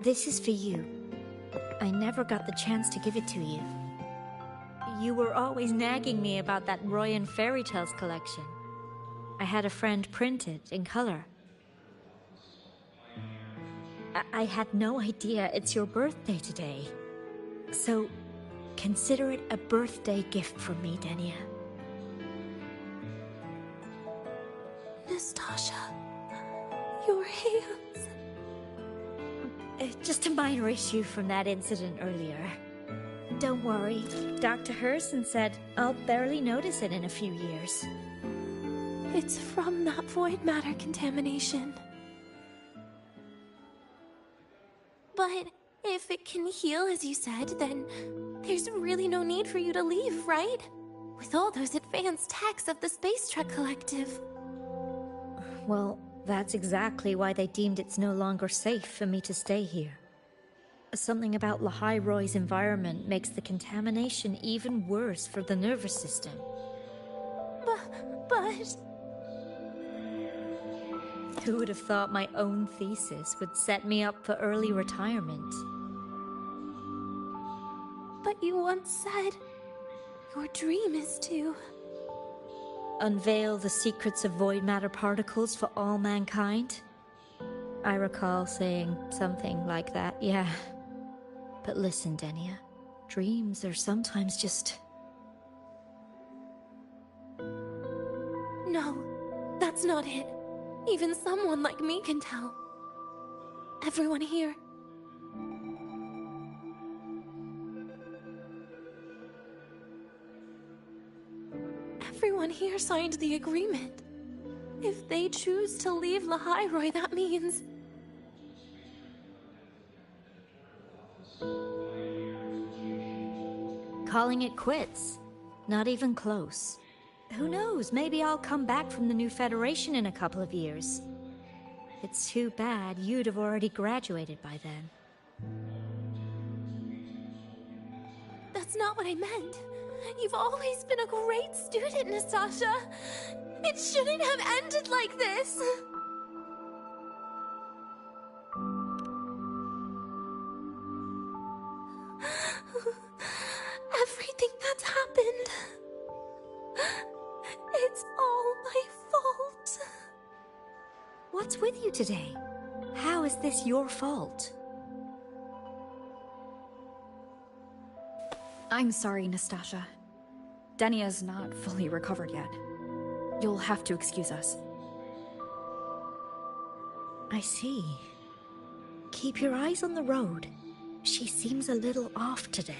this is for you. I never got the chance to give it to you. You were always nagging me about that Roy and Fairy Tales collection. I had a friend print it in color. I had no idea it's your birthday today. So, consider it a birthday gift from me, Denia. Nastasha, your hands. Just a minor issue from that incident earlier. Don't worry, Dr. Herson said I'll barely notice it in a few years. It's from that void matter contamination. But if it can heal as you said, then there's really no need for you to leave, right? With all those advanced techs of the Space Trek Collective. Well, that's exactly why they deemed it's no longer safe for me to stay here. Something about Lahai Roy's environment makes the contamination even worse for the nervous system. But... Who would have thought my own thesis would set me up for early retirement? But you once said your dream is to... unveil the secrets of void matter particles for all mankind? I recall saying something like that, yeah. But listen, Denia, dreams are sometimes just... No, that's not it. Even someone like me can tell. Everyone here. Everyone here signed the agreement. If they choose to leave Lahai Roy, that means... calling it quits. Not even close. Who knows, maybe I'll come back from the new Federation in a couple of years. It's too bad you'd have already graduated by then. That's not what I meant. You've always been a great student, Nastasha. It shouldn't have ended like this. Everything that's happened... it's all my fault. What's with you today? How is this your fault? I'm sorry, Nastasha. Denia's not fully recovered yet. You'll have to excuse us. I see. Keep your eyes on the road. She seems a little off today.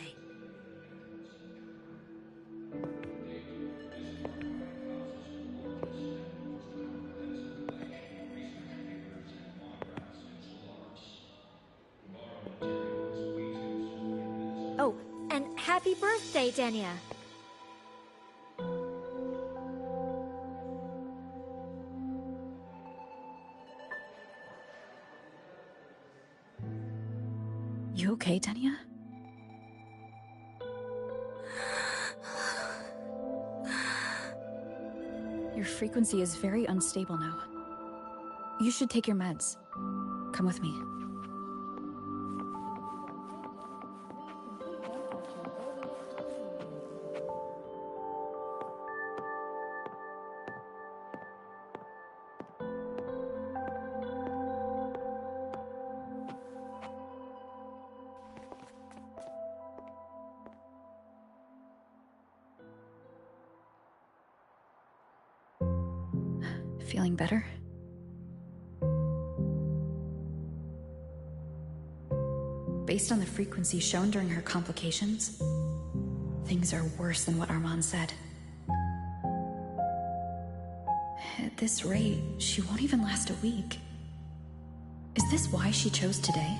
Oh, and happy birthday, Denia! You okay, Denia? Your frequency is very unstable now. You should take your meds. Come with me. Feeling better? Based on the frequency shown during her complications, things are worse than what Armand said. At this rate, she won't even last a week. Is this why she chose today?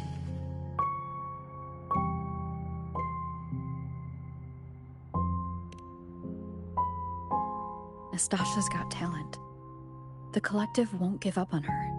Nastasha's got talent. The collective won't give up on her.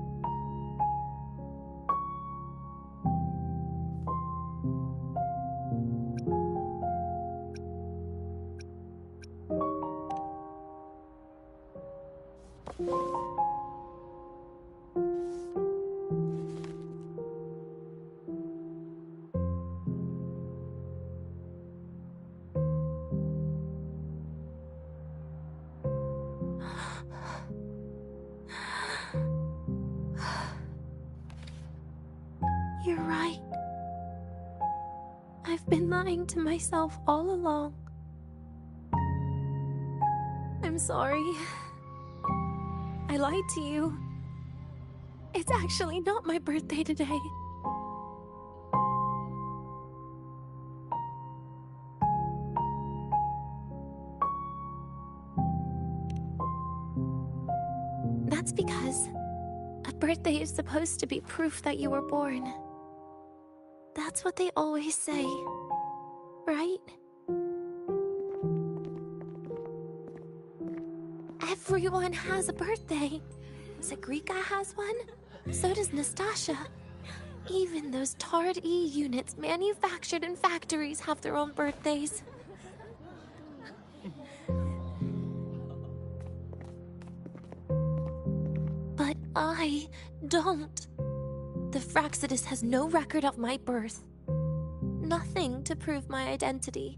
You're right. I've been lying to myself all along. I'm sorry. I lied to you. It's actually not my birthday today. That's because a birthday is supposed to be proof that you were born. That's what they always say, right? Everyone has a birthday. Zagrika has one, so does Nastasha. Even those Tard E units manufactured in factories have their own birthdays. But I don't. The Fraxidus has no record of my birth. Nothing to prove my identity.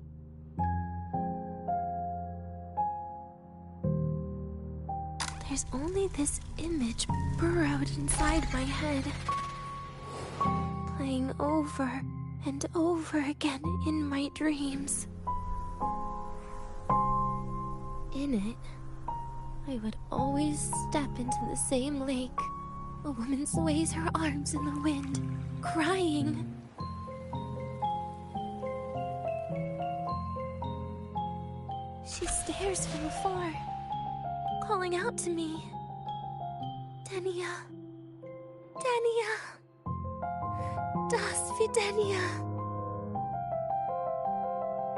There's only this image burrowed inside my head, playing over and over again in my dreams. In it, I would always step into the same lake. A woman sways her arms in the wind, crying. She stares from afar, calling out to me. Denia. Denia. Das wie Denia.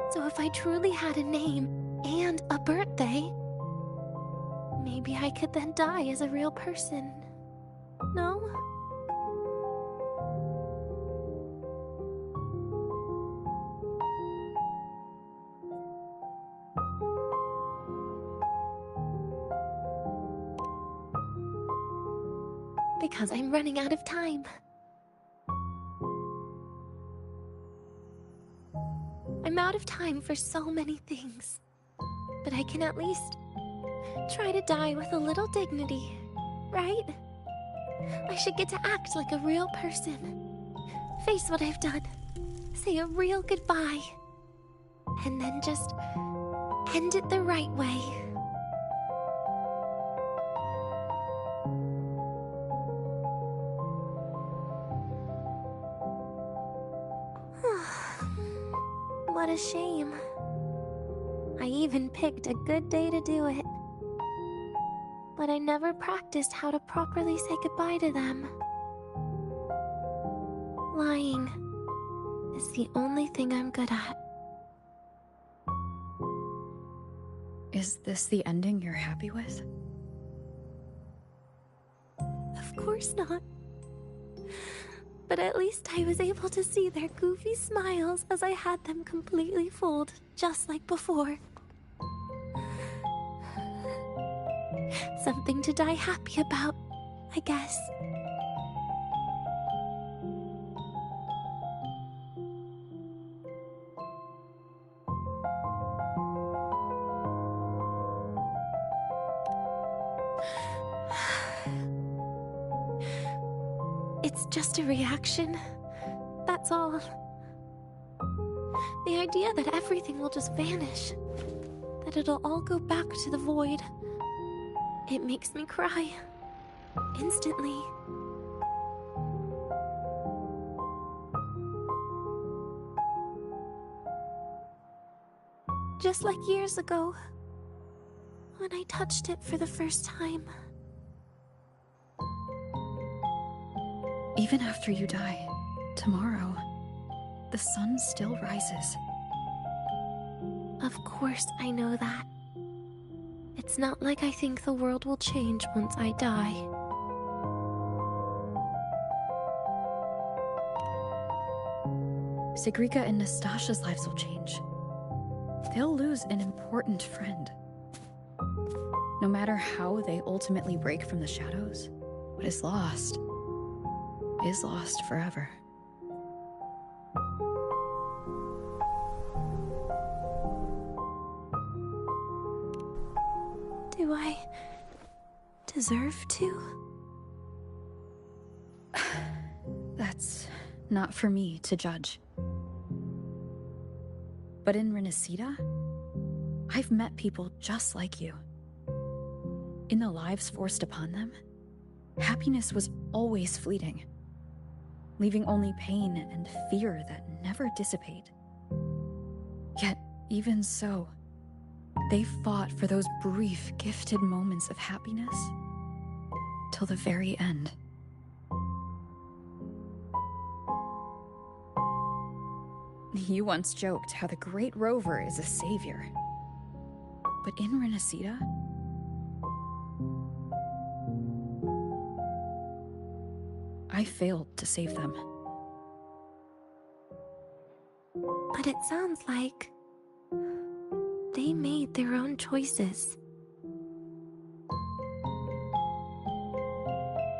So if I truly had a name and a birthday, maybe I could then die as a real person. No? Because I'm running out of time. I'm out of time for so many things. But I can at least try to die with a little dignity, right? I should get to act like a real person. Face what I've done. Say a real goodbye. And then just end it the right way. a shame. I even picked a good day to do it. But I never practiced how to properly say goodbye to them. Lying is the only thing I'm good at. Is this the ending you're happy with? Of course not. But at least I was able to see their goofy smiles as I had them completely fooled, just like before. Something to die happy about, I guess. It's just a reaction. That's all. The idea that everything will just vanish, that it'll all go back to the void, it makes me cry. Instantly. Just like years ago, when I touched it for the first time. Even after you die, tomorrow, the sun still rises. Of course I know that. It's not like I think the world will change once I die. Sigrika and Nastasha's lives will change. They'll lose an important friend. No matter how they ultimately break from the shadows, what is lost forever. Do I deserve to? That's not for me to judge. But in Renacida, I've met people just like you. In the lives forced upon them, happiness was always fleeting, leaving only pain and fear that never dissipate. Yet, even so, they fought for those brief, gifted moments of happiness till the very end. You once joked how the Great Rover is a savior. But in Renacida, I failed to save them. But it sounds like they made their own choices.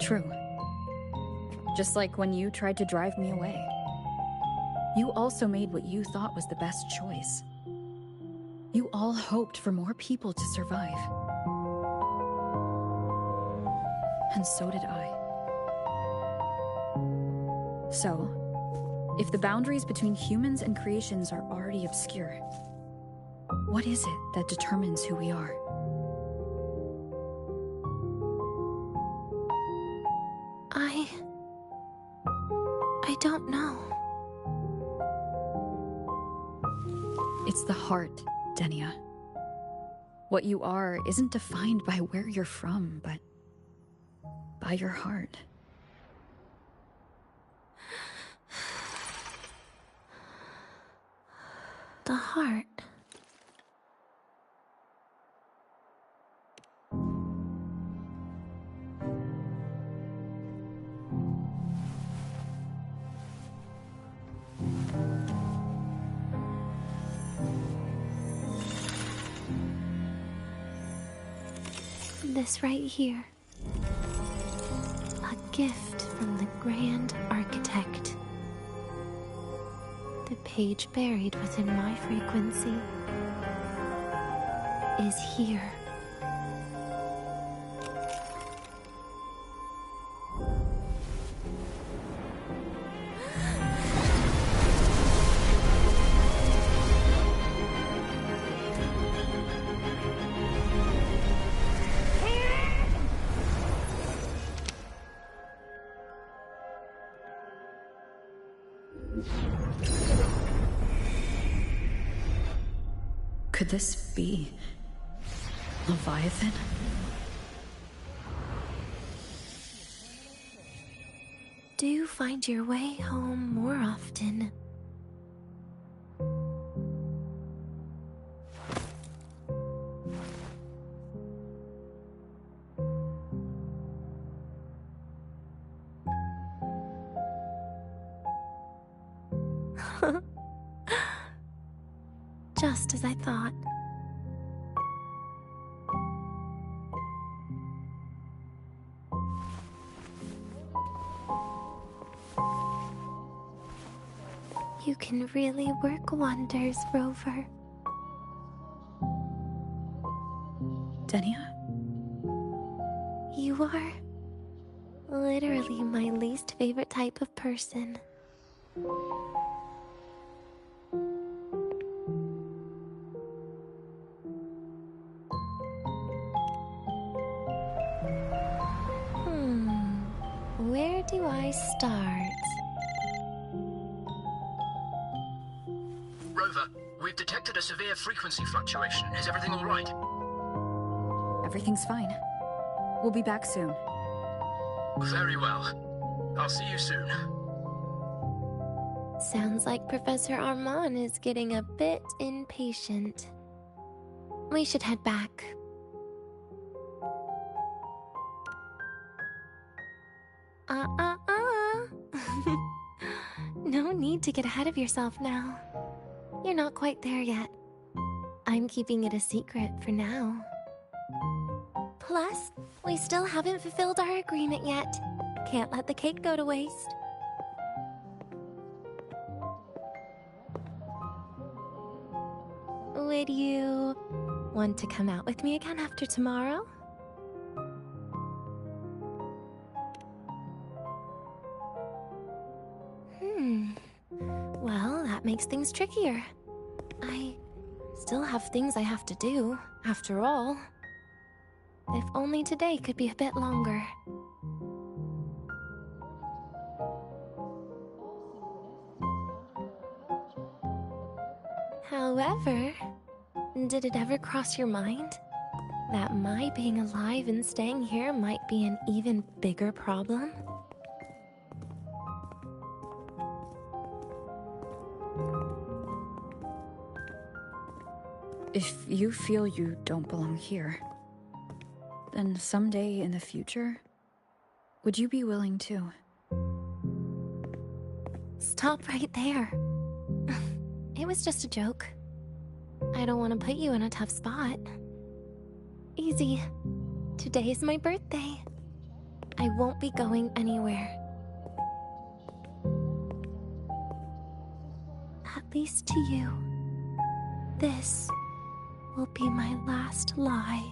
True. Just like when you tried to drive me away. You also made what you thought was the best choice. You all hoped for more people to survive. And so did I. So, if the boundaries between humans and creations are already obscure, what is it that determines who we are? I don't know. It's the heart, Denia. What you are isn't defined by where you're from, but by your heart. The heart. This right here. A gift from the Grand Architect. The page buried within my frequency is here. Could this be Leviathan? Do find your way home more often. Just as I thought. You can really work wonders, Rover. Denia? You are literally my least favorite type of person. Where do I start? Rover, we've detected a severe frequency fluctuation. Is everything all right? Everything's fine. We'll be back soon. Very well. I'll see you soon. Sounds like Professor Armand is getting a bit impatient. We should head back. No need to get ahead of yourself now. You're not quite there yet. I'm keeping it a secret for now. Plus, we still haven't fulfilled our agreement yet. Can't let the cake go to waste. Would you want to come out with me again after tomorrow? Well, that makes things trickier. I still have things I have to do, after all. If only today could be a bit longer. However, did it ever cross your mind that my being alive and staying here might be an even bigger problem? If you feel you don't belong here, then someday in the future, would you be willing to? Stop right there. It was just a joke. I don't want to put you in a tough spot. Easy. Today is my birthday. I won't be going anywhere. At least to you. This will be my last lie.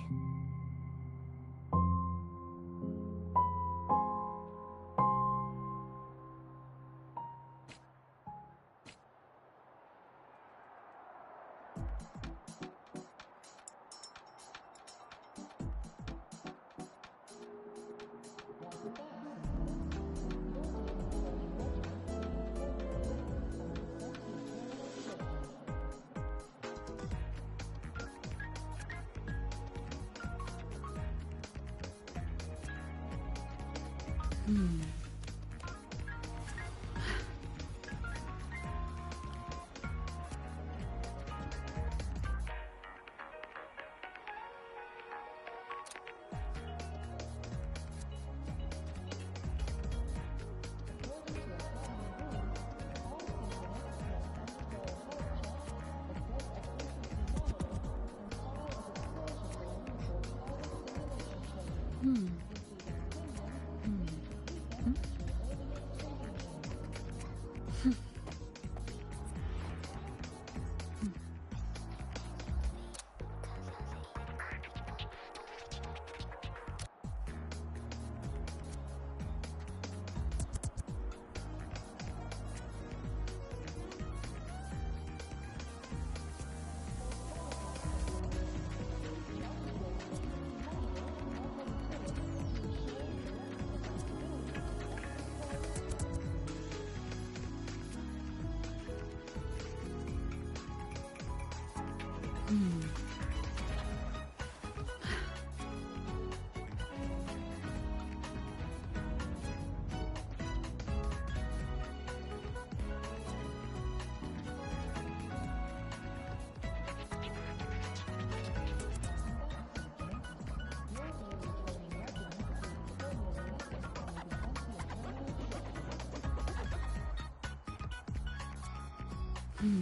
According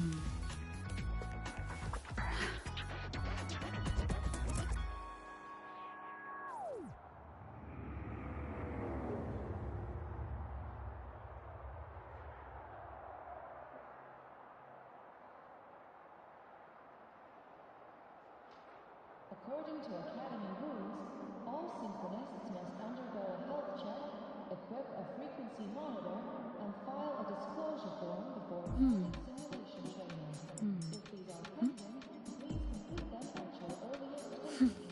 to Academy rules, all Symphonists must undergo a health check, equip a frequency monitor, and file a disclosure form before attending simulation training. If these are pending, please complete them at your earliest convenience.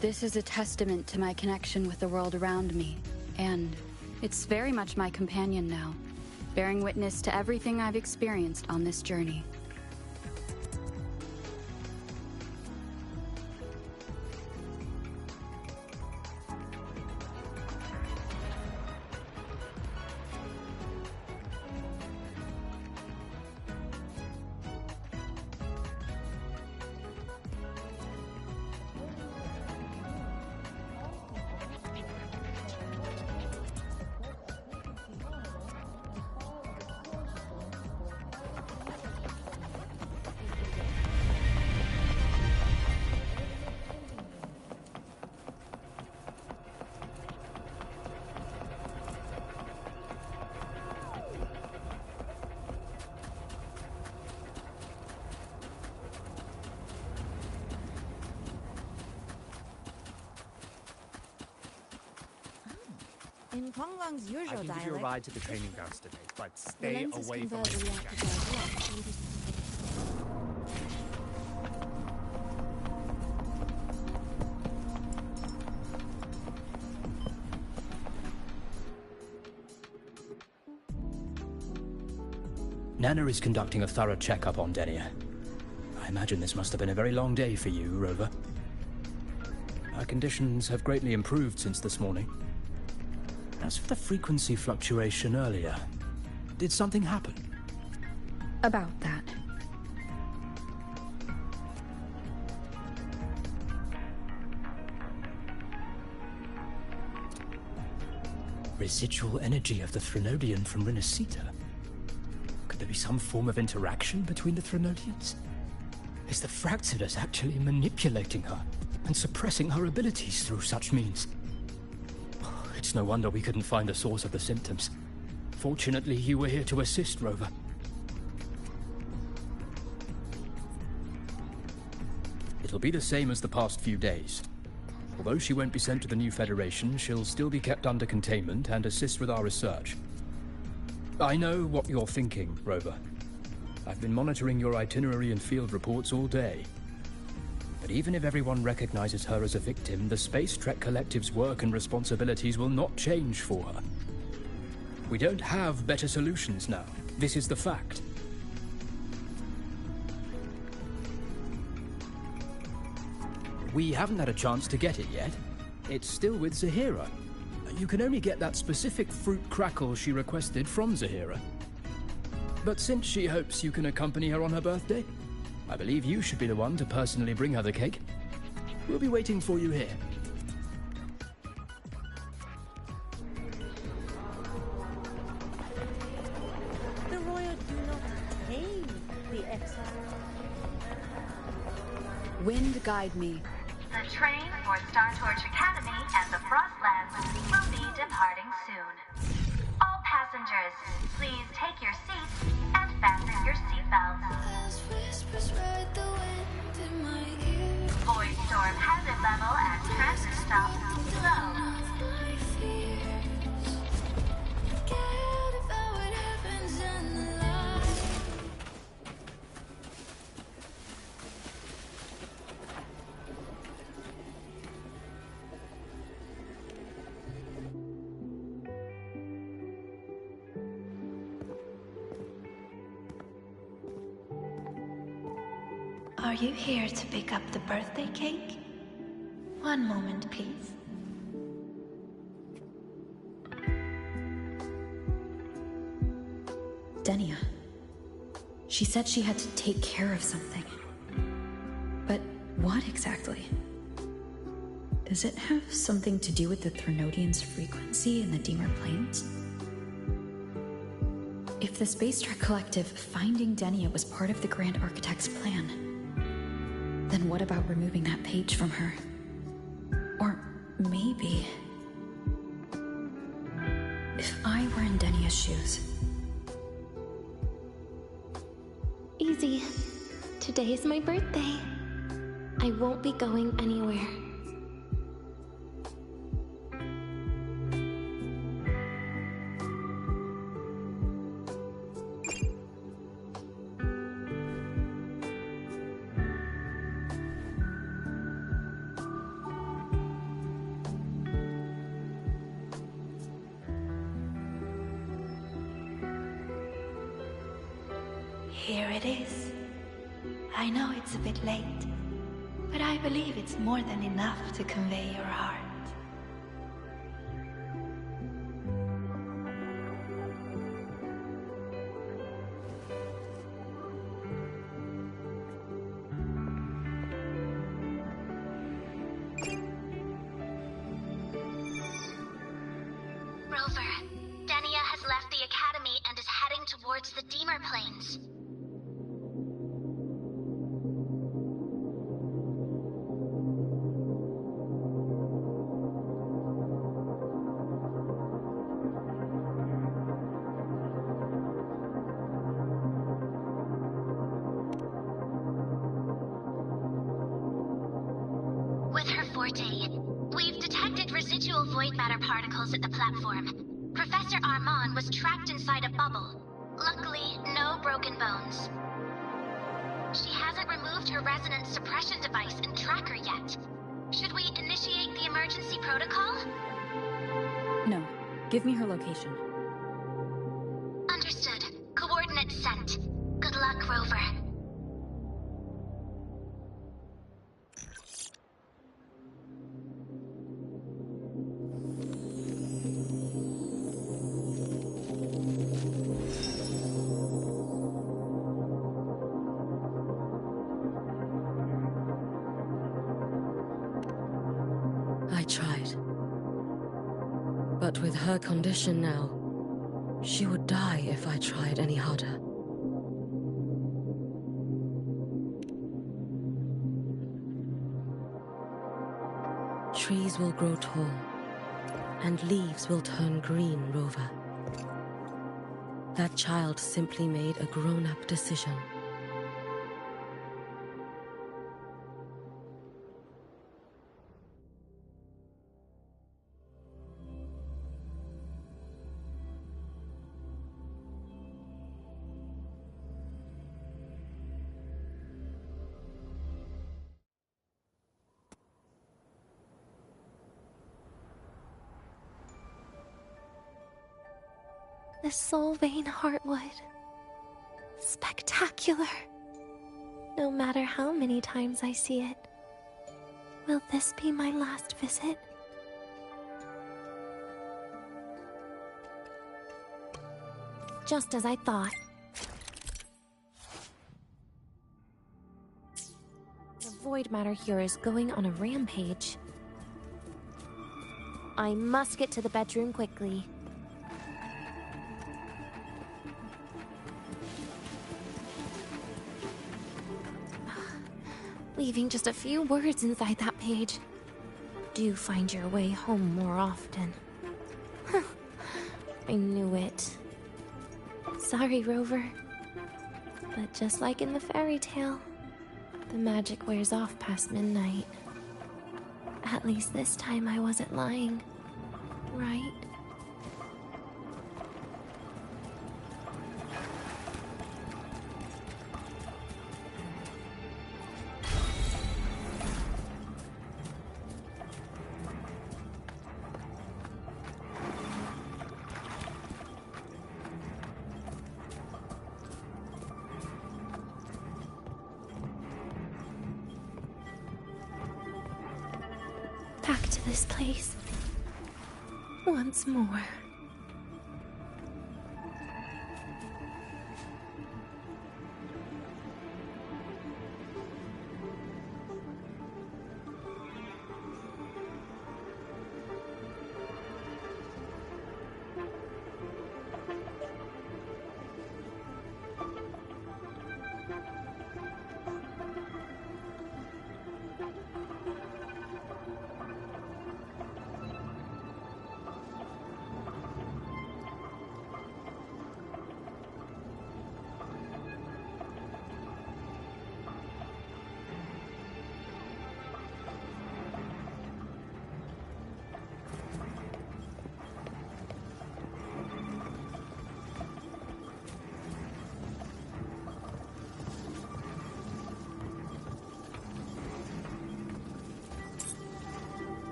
This is a testament to my connection with the world around me, and it's very much my companion now, bearing witness to everything I've experienced on this journey. In Kwangwang's usual I can dialect, give you a ride to the training grounds today, but stay the lenses away from convert the my reactor dialogue. Nana is conducting a thorough checkup on Denia. I imagine this must have been a very long day for you, Rover. Her conditions have greatly improved since this morning. As for the frequency fluctuation earlier, did something happen? About that. Residual energy of the Threnodian from Renacita? Could there be some form of interaction between the Threnodians? Is the Fractidus actually manipulating her and suppressing her abilities through such means? It's no wonder we couldn't find a source of the symptoms. Fortunately, you were here to assist, Rover. It'll be the same as the past few days. Although she won't be sent to the new Federation, she'll still be kept under containment and assist with our research. I know what you're thinking, Rover. I've been monitoring your itinerary and field reports all day. But even if everyone recognizes her as a victim, the Space Trek Collective's work and responsibilities will not change for her. We don't have better solutions now. This is the fact. We haven't had a chance to get it yet. It's still with Zahira. You can only get that specific fruit crackle she requested from Zahira. But since she hopes you can accompany her on her birthday, I believe you should be the one to personally bring her the cake. We'll be waiting for you here. The Royal do not tame the exile. Wind guide me. The train for Star Torch Academy and the Frostlands will departing soon. All passengers, please take your seats and fasten your seatbelts. Void storm hazard level at transit stop low. Are you here to pick up the birthday cake? One moment, please. Denia. She said she had to take care of something. But what exactly? Does it have something to do with the Threnodian's frequency in the Deemer Plains? If the Space Trek Collective finding Denia was part of the Grand Architect's plan, then what about removing that page from her? Or maybe... if I were in Denia's shoes... Easy. Today's my birthday. I won't be going anywhere. Here it is. I know it's a bit late, but I believe it's more than enough to convey your heart. Rover, Denia has left the Academy and is heading towards the Deemer Plains. With her forte, we've detected residual void matter particles at the platform. Professor Armand was trapped inside a bubble. Luckily, no broken bones. She hasn't removed her resonance suppression device and tracker yet. Should we initiate the emergency protocol? No. Give me her location. Understood. Coordinates sent. Good luck, Rover. I tried. But with her condition now, she would die if I tried any harder. Trees will grow tall, and leaves will turn green, Rover. That child simply made a grown-up decision. The Soul Vein Heartwood. Spectacular. No matter how many times I see it, will this be my last visit? Just as I thought. The void matter here is going on a rampage. I must get to the bedroom quickly. Leaving just a few words inside that page. Do find your way home more often. I knew it. Sorry, Rover. But just like in the fairy tale, the magic wears off past midnight. At least this time I wasn't lying, right? Back to this place. Once more.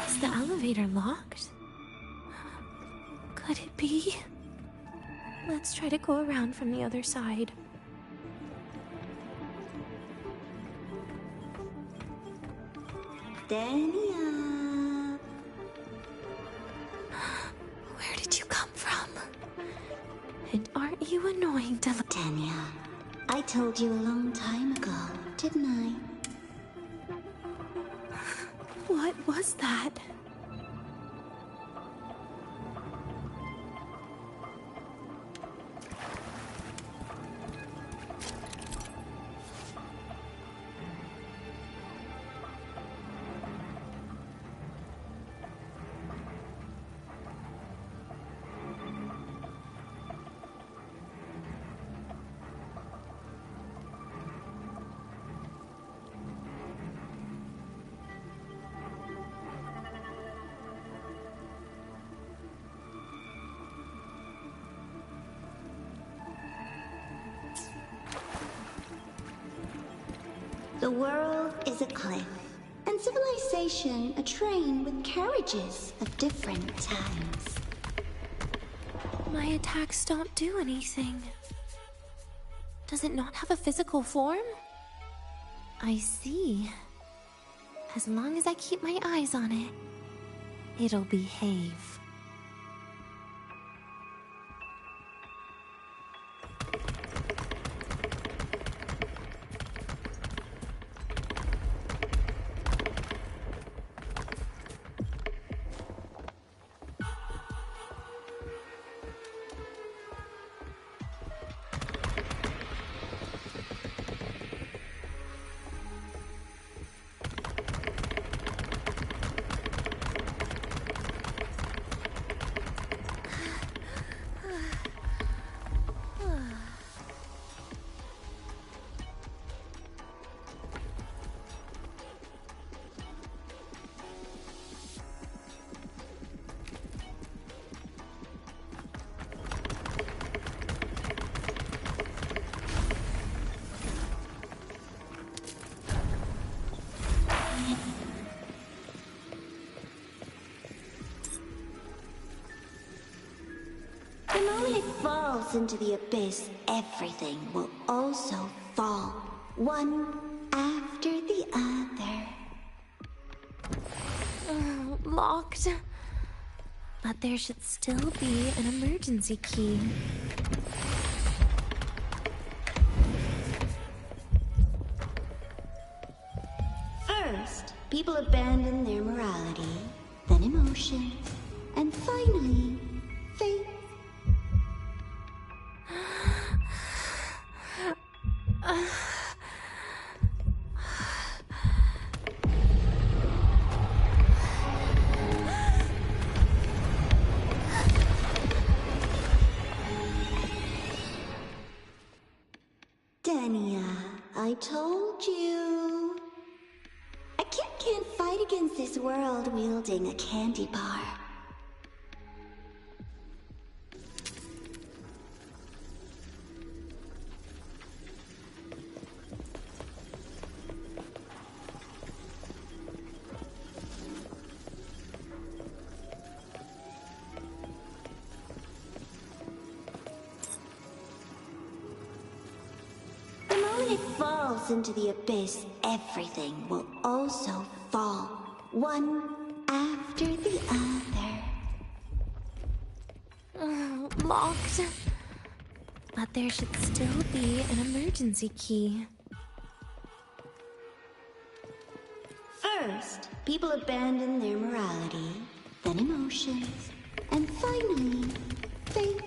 Is the elevator locked? Could it be? Let's try to go around from the other side. Denia. Where did you come from? And aren't you annoying to look? Denia, I told you a long time ago, didn't I? What was that? The world is a cliff, and civilization a train with carriages of different times. My attacks don't do anything. Does it not have a physical form? I see. As long as I keep my eyes on it, it'll behave. The moment it falls into the abyss, everything will also fall, one after the other. Locked. But there should still be an emergency key. First, people abandon their morality, then emotion, and finally, faith. Denia, I told you. A kid can't fight against this world wielding a candy bar. When it falls into the abyss, everything will also fall, one after the other. Locked. But there should still be an emergency key. First, people abandon their morality, then emotions, and finally, faith.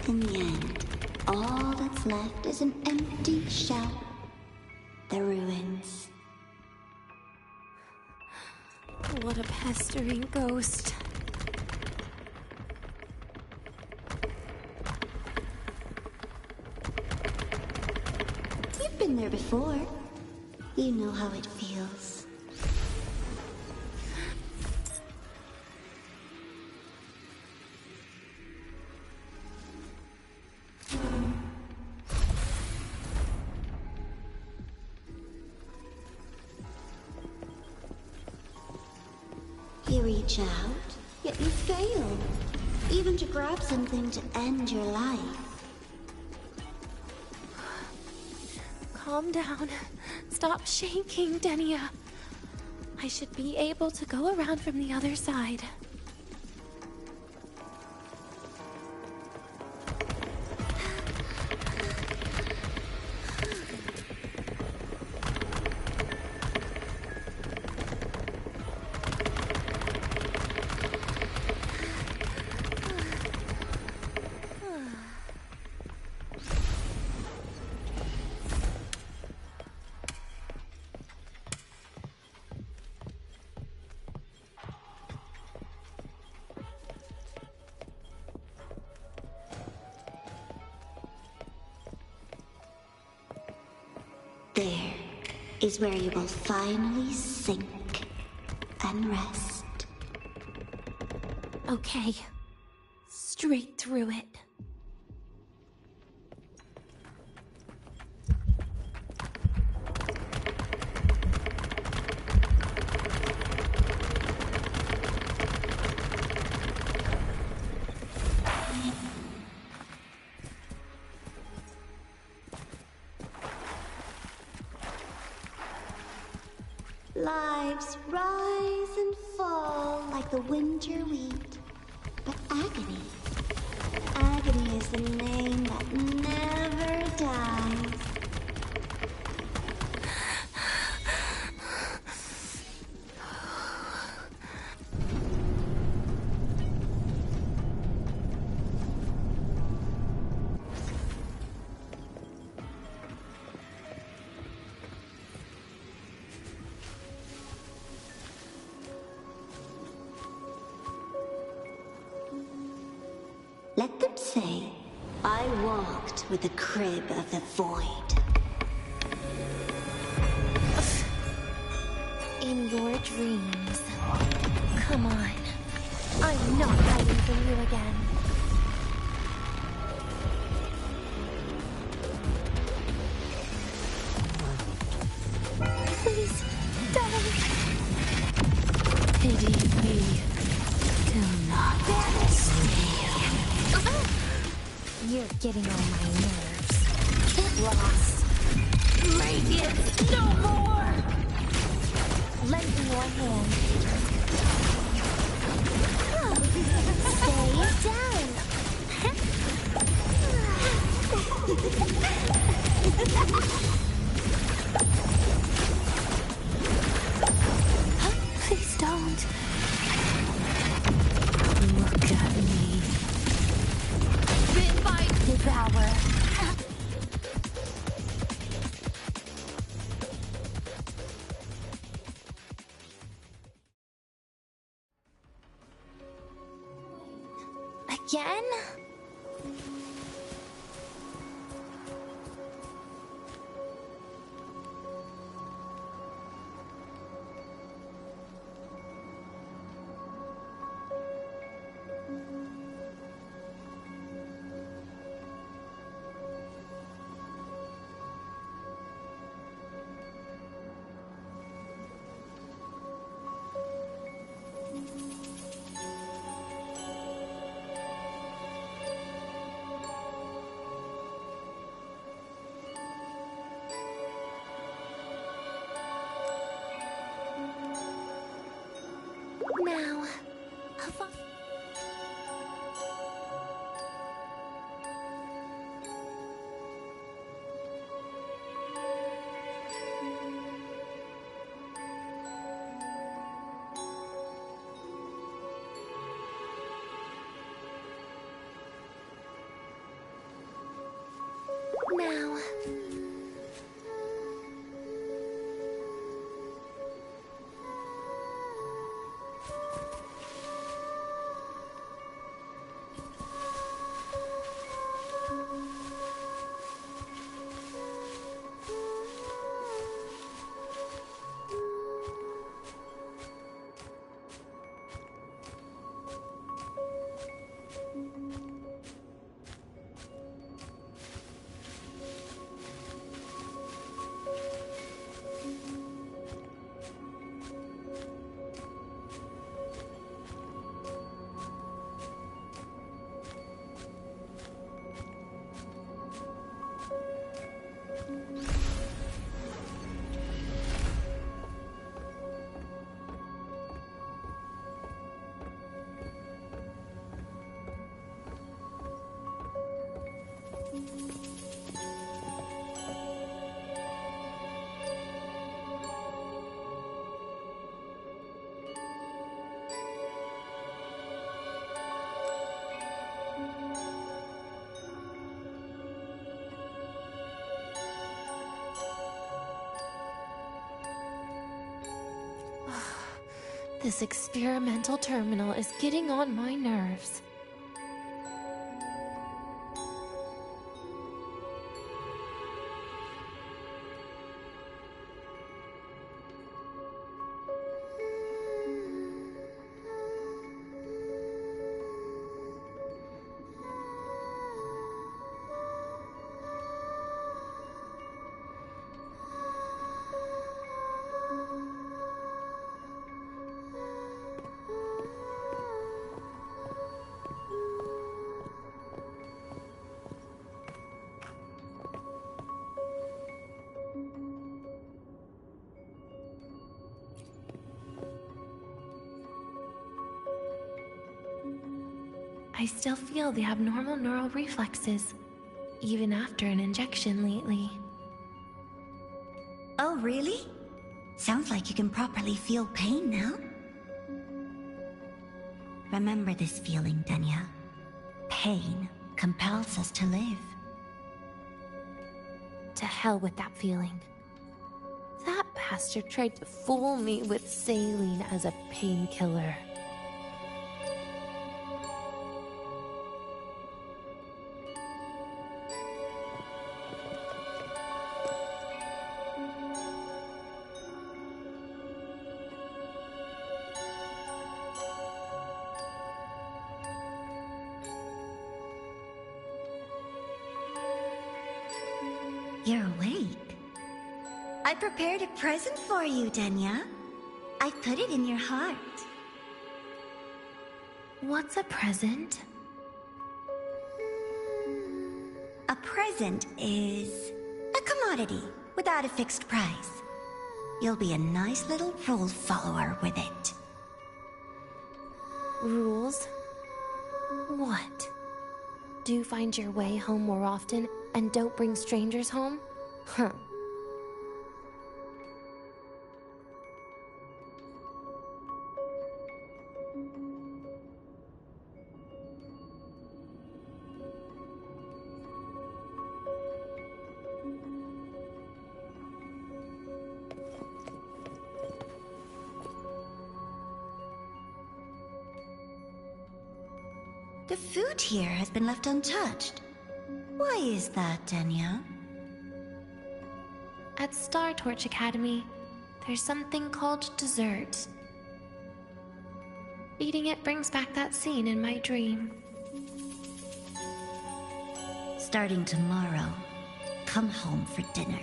In the end, all that's left is an empty shell. The ruins. What a pestering ghost. You've been there before. You know how it feels. You reach out, yet you fail. Even to grab something to end your life. Calm down. Stop shaking, Denia. I should be able to go around from the other side. There is where you will finally sink and rest. Okay. Straight through it. Lives rise and fall like the winter wheat. But agony, agony is the name that never dies. Let them say, I walked with the crib of the void. In your dreams. Come on. I'm not hiding from you again. be still not You're getting on my nerves. Get lost. Radiance, no more! Lend me your hand. Stay down. Please don't. Look at me. Bit bite! Devour. Again? Now, now. This experimental terminal is getting on my nerves. I still feel the abnormal neural reflexes, even after an injection lately. Oh, really? Sounds like you can properly feel pain now. Remember this feeling, Denia. Pain compels us to live. To hell with that feeling. That bastard tried to fool me with saline as a painkiller. You're awake. I prepared a present for you, Denia. I put it in your heart. What's a present? A present is a commodity without a fixed price. You'll be a nice little rule follower with it. Rules? What? Do find your way home more often and don't bring strangers home? Huh. The food here has been left untouched. Why is that, Denia? At Star Torch Academy, there's something called dessert. Eating it brings back that scene in my dream. Starting tomorrow, come home for dinner.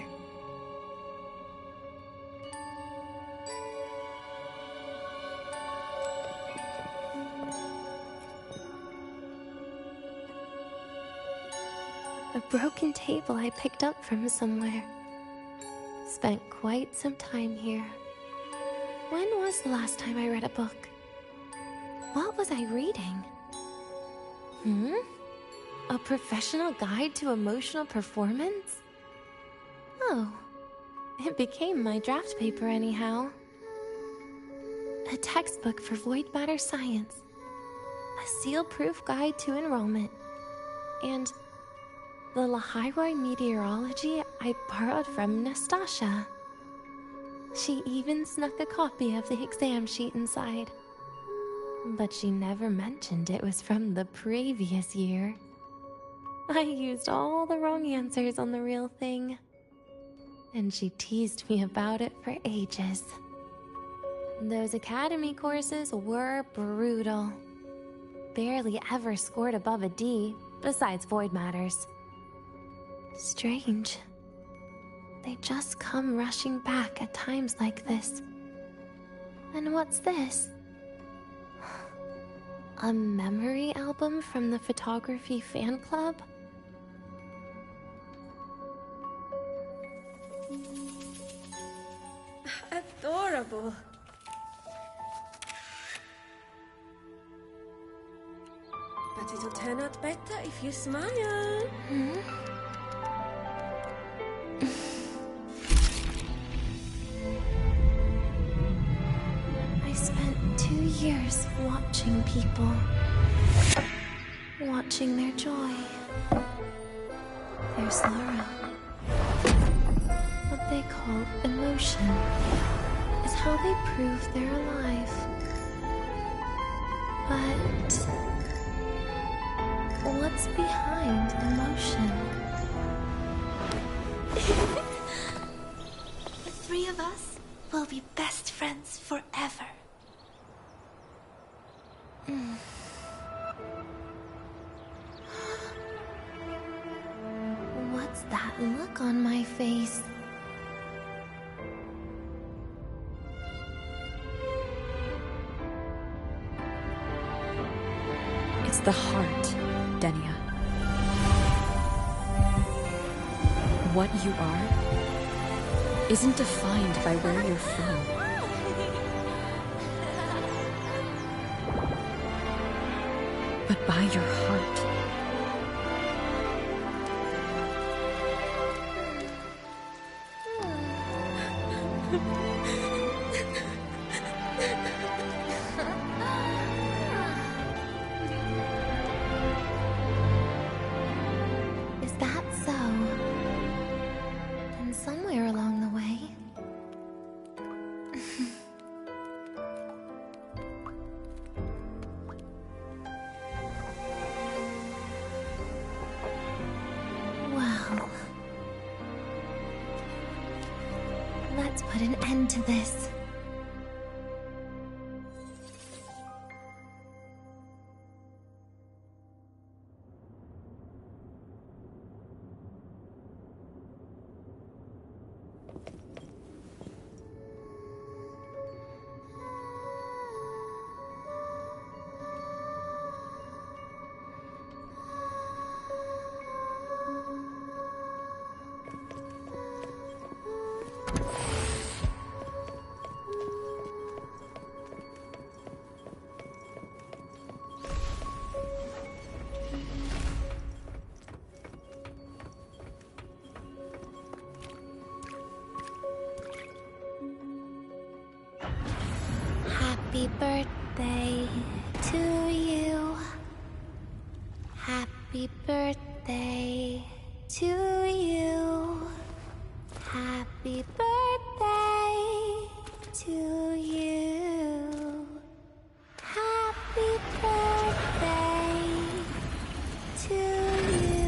A broken table I picked up from somewhere. Spent quite some time here. When was the last time I read a book? What was I reading? A professional guide to emotional performance? Oh, it became my draft paper anyhow. A textbook for void matter science. A seal-proof guide to enrollment. And the Lahairoi meteorology I borrowed from Nastasha. She even snuck a copy of the exam sheet inside. But she never mentioned it was from the previous year. I used all the wrong answers on the real thing. And she teased me about it for ages. Those academy courses were brutal. Barely ever scored above a D, besides void matters. Strange. They just come rushing back at times like this. And what's this? A memory album from the photography fan club? Adorable. But it'll turn out better if you smile. I spent 2 years watching people. Watching their joy. Their sorrow. What they call emotion is how they prove they're alive. But what's behind emotion? The three of us will be best friends forever. What's that look on my face? It's the heart, Denia. What you are isn't defined by where you're from. But by your heart. Is that so? Then somewhere along the way... Well... Let's put an end to this. Happy birthday to you. Happy birthday to you. Happy birthday to you.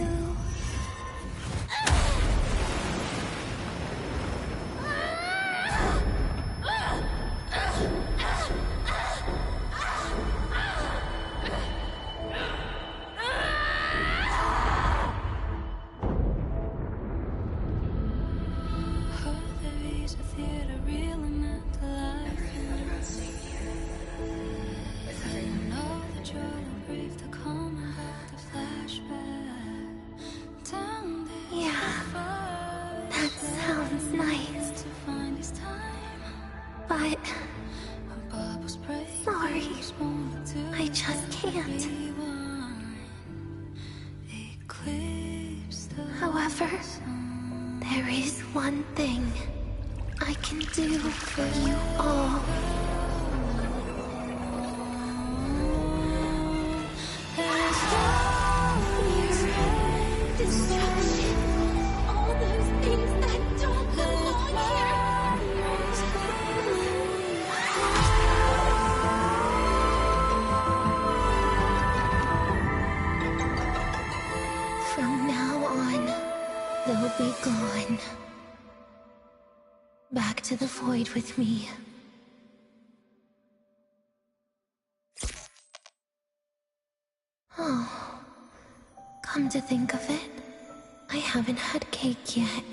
But... sorry. I just can't. However, there is one thing I can do for you all. Destruction. All those things that don't belong here. From now on, they'll be gone. Back to the void with me. Oh, come to think of it, I haven't had cake yet.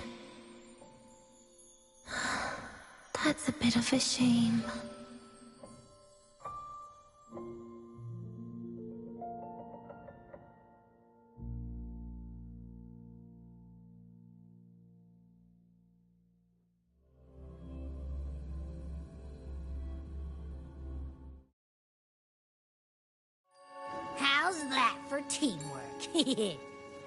That's a bit of a shame. How's that for teamwork?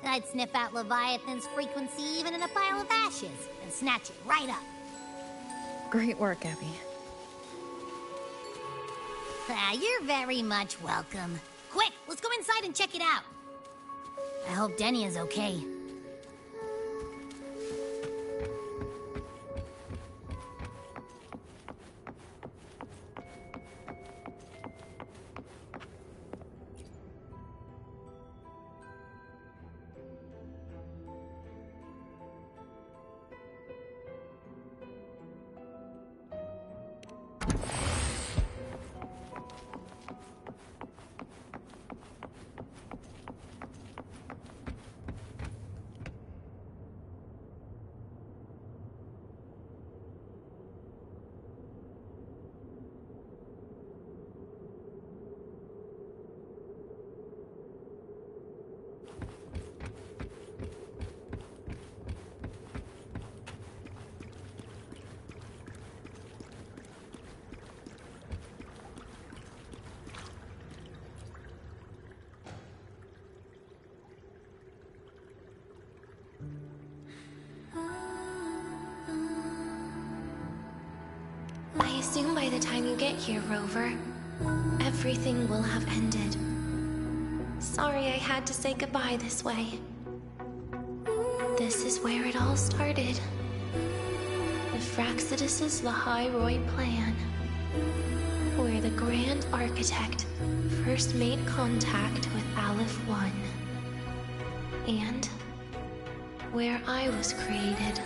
I'd sniff out Leviathan's frequency even in a pile of ashes and snatch it right up. Great work, Abby. You're very much welcome. Quick, let's go inside and check it out. I hope Denia's okay. I assume by the time you get here, Rover, everything will have ended. Sorry I had to say goodbye this way. This is where it all started. The Fraxidus' Lahairoi plan. Where the Grand Architect first made contact with Aleph 1. And where I was created.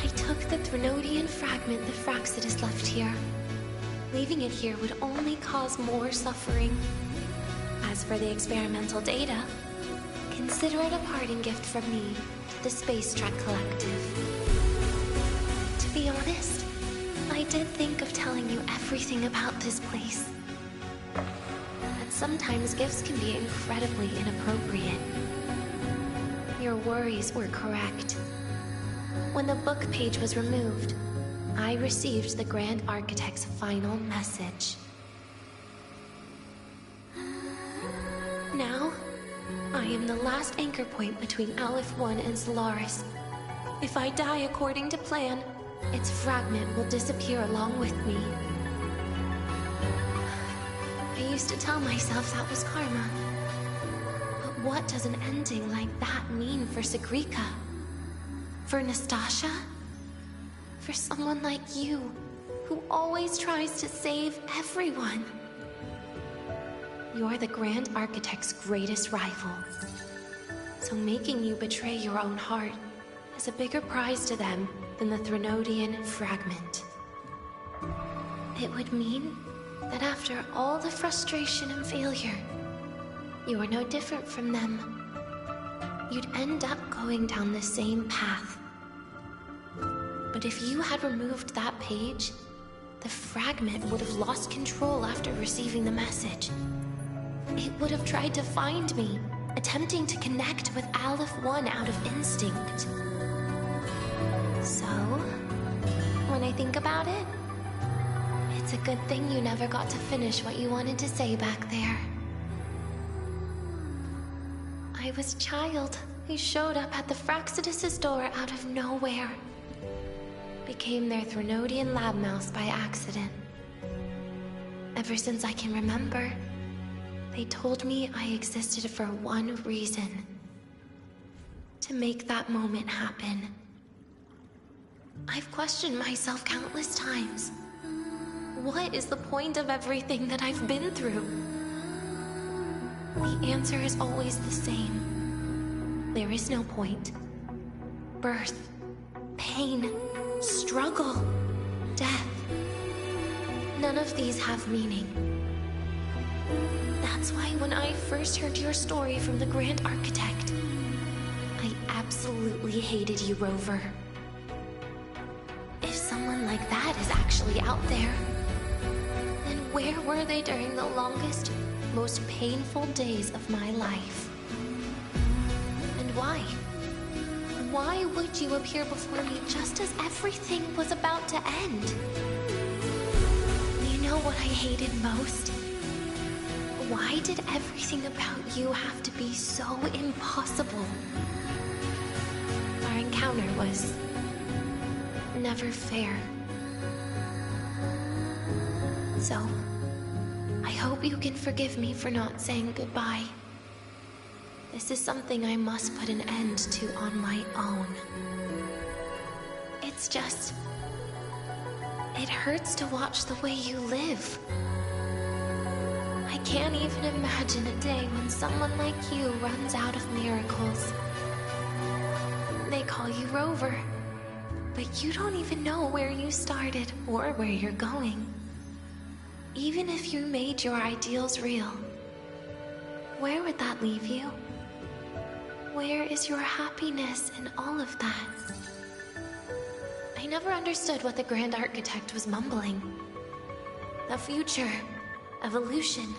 I took the Threnodian fragment the Fraxidus left here. Leaving it here would only cause more suffering. As for the experimental data, consider it a parting gift from me to the Space Trek Collective. To be honest, I did think of telling you everything about this place. But sometimes gifts can be incredibly inappropriate. Your worries were correct. When the book page was removed, I received the Grand Architect's final message. Now, I am the last anchor point between Aleph 1 and Solaris. If I die according to plan, its fragment will disappear along with me. I used to tell myself that was karma, what does an ending like that mean for Sigrika? For Nastasha? For someone like you, who always tries to save everyone? You're the Grand Architect's greatest rival. So making you betray your own heart is a bigger prize to them than the Threnodian fragment. It would mean that after all the frustration and failure, you are no different from them. You'd end up going down the same path. But if you had removed that page, the fragment would have lost control after receiving the message. It would have tried to find me, attempting to connect with Aleph 1 out of instinct. So, when I think about it, it's a good thing you never got to finish what you wanted to say back there. I was a child who showed up at the Fraxidus' door out of nowhere. Became their Threnodian lab mouse by accident. Ever since I can remember, they told me I existed for one reason. To make that moment happen. I've questioned myself countless times. What is the point of everything that I've been through? The answer is always the same. There is no point. Birth, pain, struggle, death. None of these have meaning. That's why when I first heard your story from the Grand Architect, I absolutely hated you, Rover. If someone like that is actually out there, then where were they during the longest, most painful days of my life? And why? Why would you appear before me just as everything was about to end? You know what I hated most? Why did everything about you have to be so impossible? Our encounter was never fair. So, I hope you can forgive me for not saying goodbye. This is something I must put an end to on my own. It's just... it hurts to watch the way you live. I can't even imagine a day when someone like you runs out of miracles. They call you Rover, but you don't even know where you started or where you're going. Even if you made your ideals real, where would that leave you? Where is your happiness in all of that? I never understood what the Grand Architect was mumbling. The future, evolution,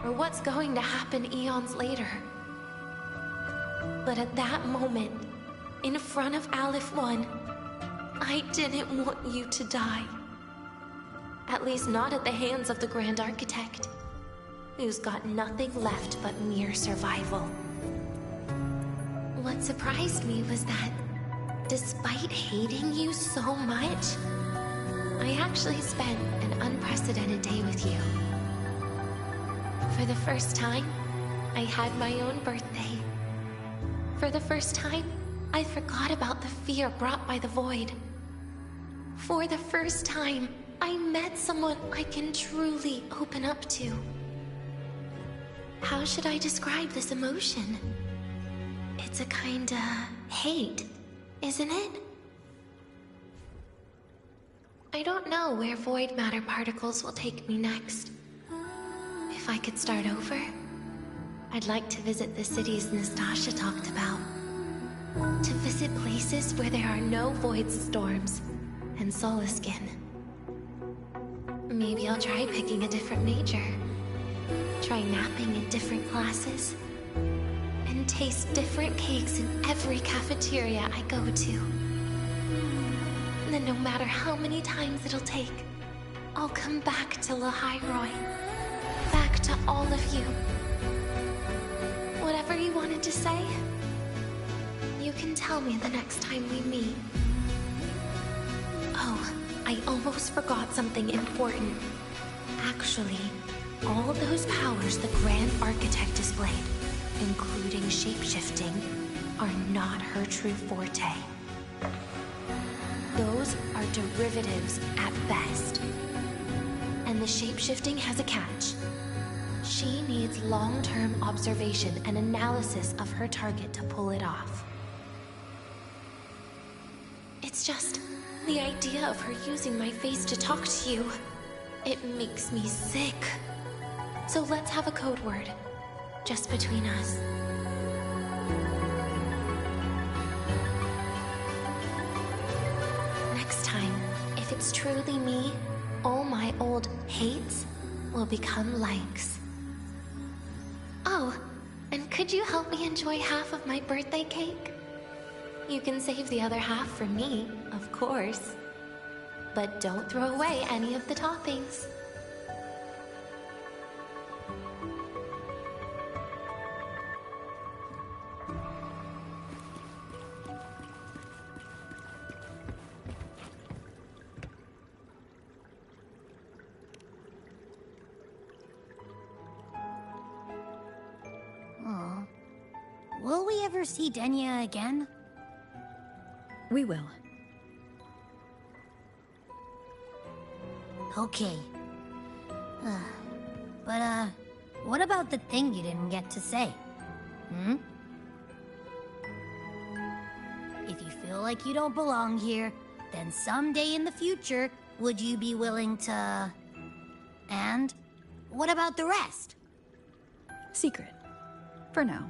or what's going to happen eons later. But at that moment, in front of Aleph 1, I didn't want you to die. At least not at the hands of the Grand Architect, who's got nothing left but mere survival. What surprised me was that, despite hating you so much, I actually spent an unprecedented day with you. For the first time, I had my own birthday. For the first time, I forgot about the fear brought by the void. For the first time, I met someone I can truly open up to. How should I describe this emotion? It's a kinda hate, isn't it? I don't know where void matter particles will take me next. If I could start over, I'd like to visit the cities Nastasha talked about. To visit places where there are no void storms and Solaskin. Maybe I'll try picking a different major. Try napping in different classes. And taste different cakes in every cafeteria I go to. And then no matter how many times it'll take, I'll come back to Lahairoi. Back to all of you. Whatever you wanted to say, you can tell me the next time we meet. Oh, I almost forgot something important. Actually, all those powers the Grand Architect displayed, including shapeshifting, are not her true forte. Those are derivatives at best. And the shapeshifting has a catch. She needs long-term observation and analysis of her target to pull it off. It's just the idea of her using my face to talk to you. It makes me sick. So let's have a code word, just between us. Next time, if it's truly me, all my old hates will become likes. Oh, and could you help me enjoy half of my birthday cake? You can save the other half for me, of course. But don't throw away any of the toppings. Aw. Will we ever see Denia again? We will. Okay. But, what about the thing you didn't get to say? Hmm? If you feel like you don't belong here, then someday in the future, would you be willing to... And what about the rest? Secret. For now.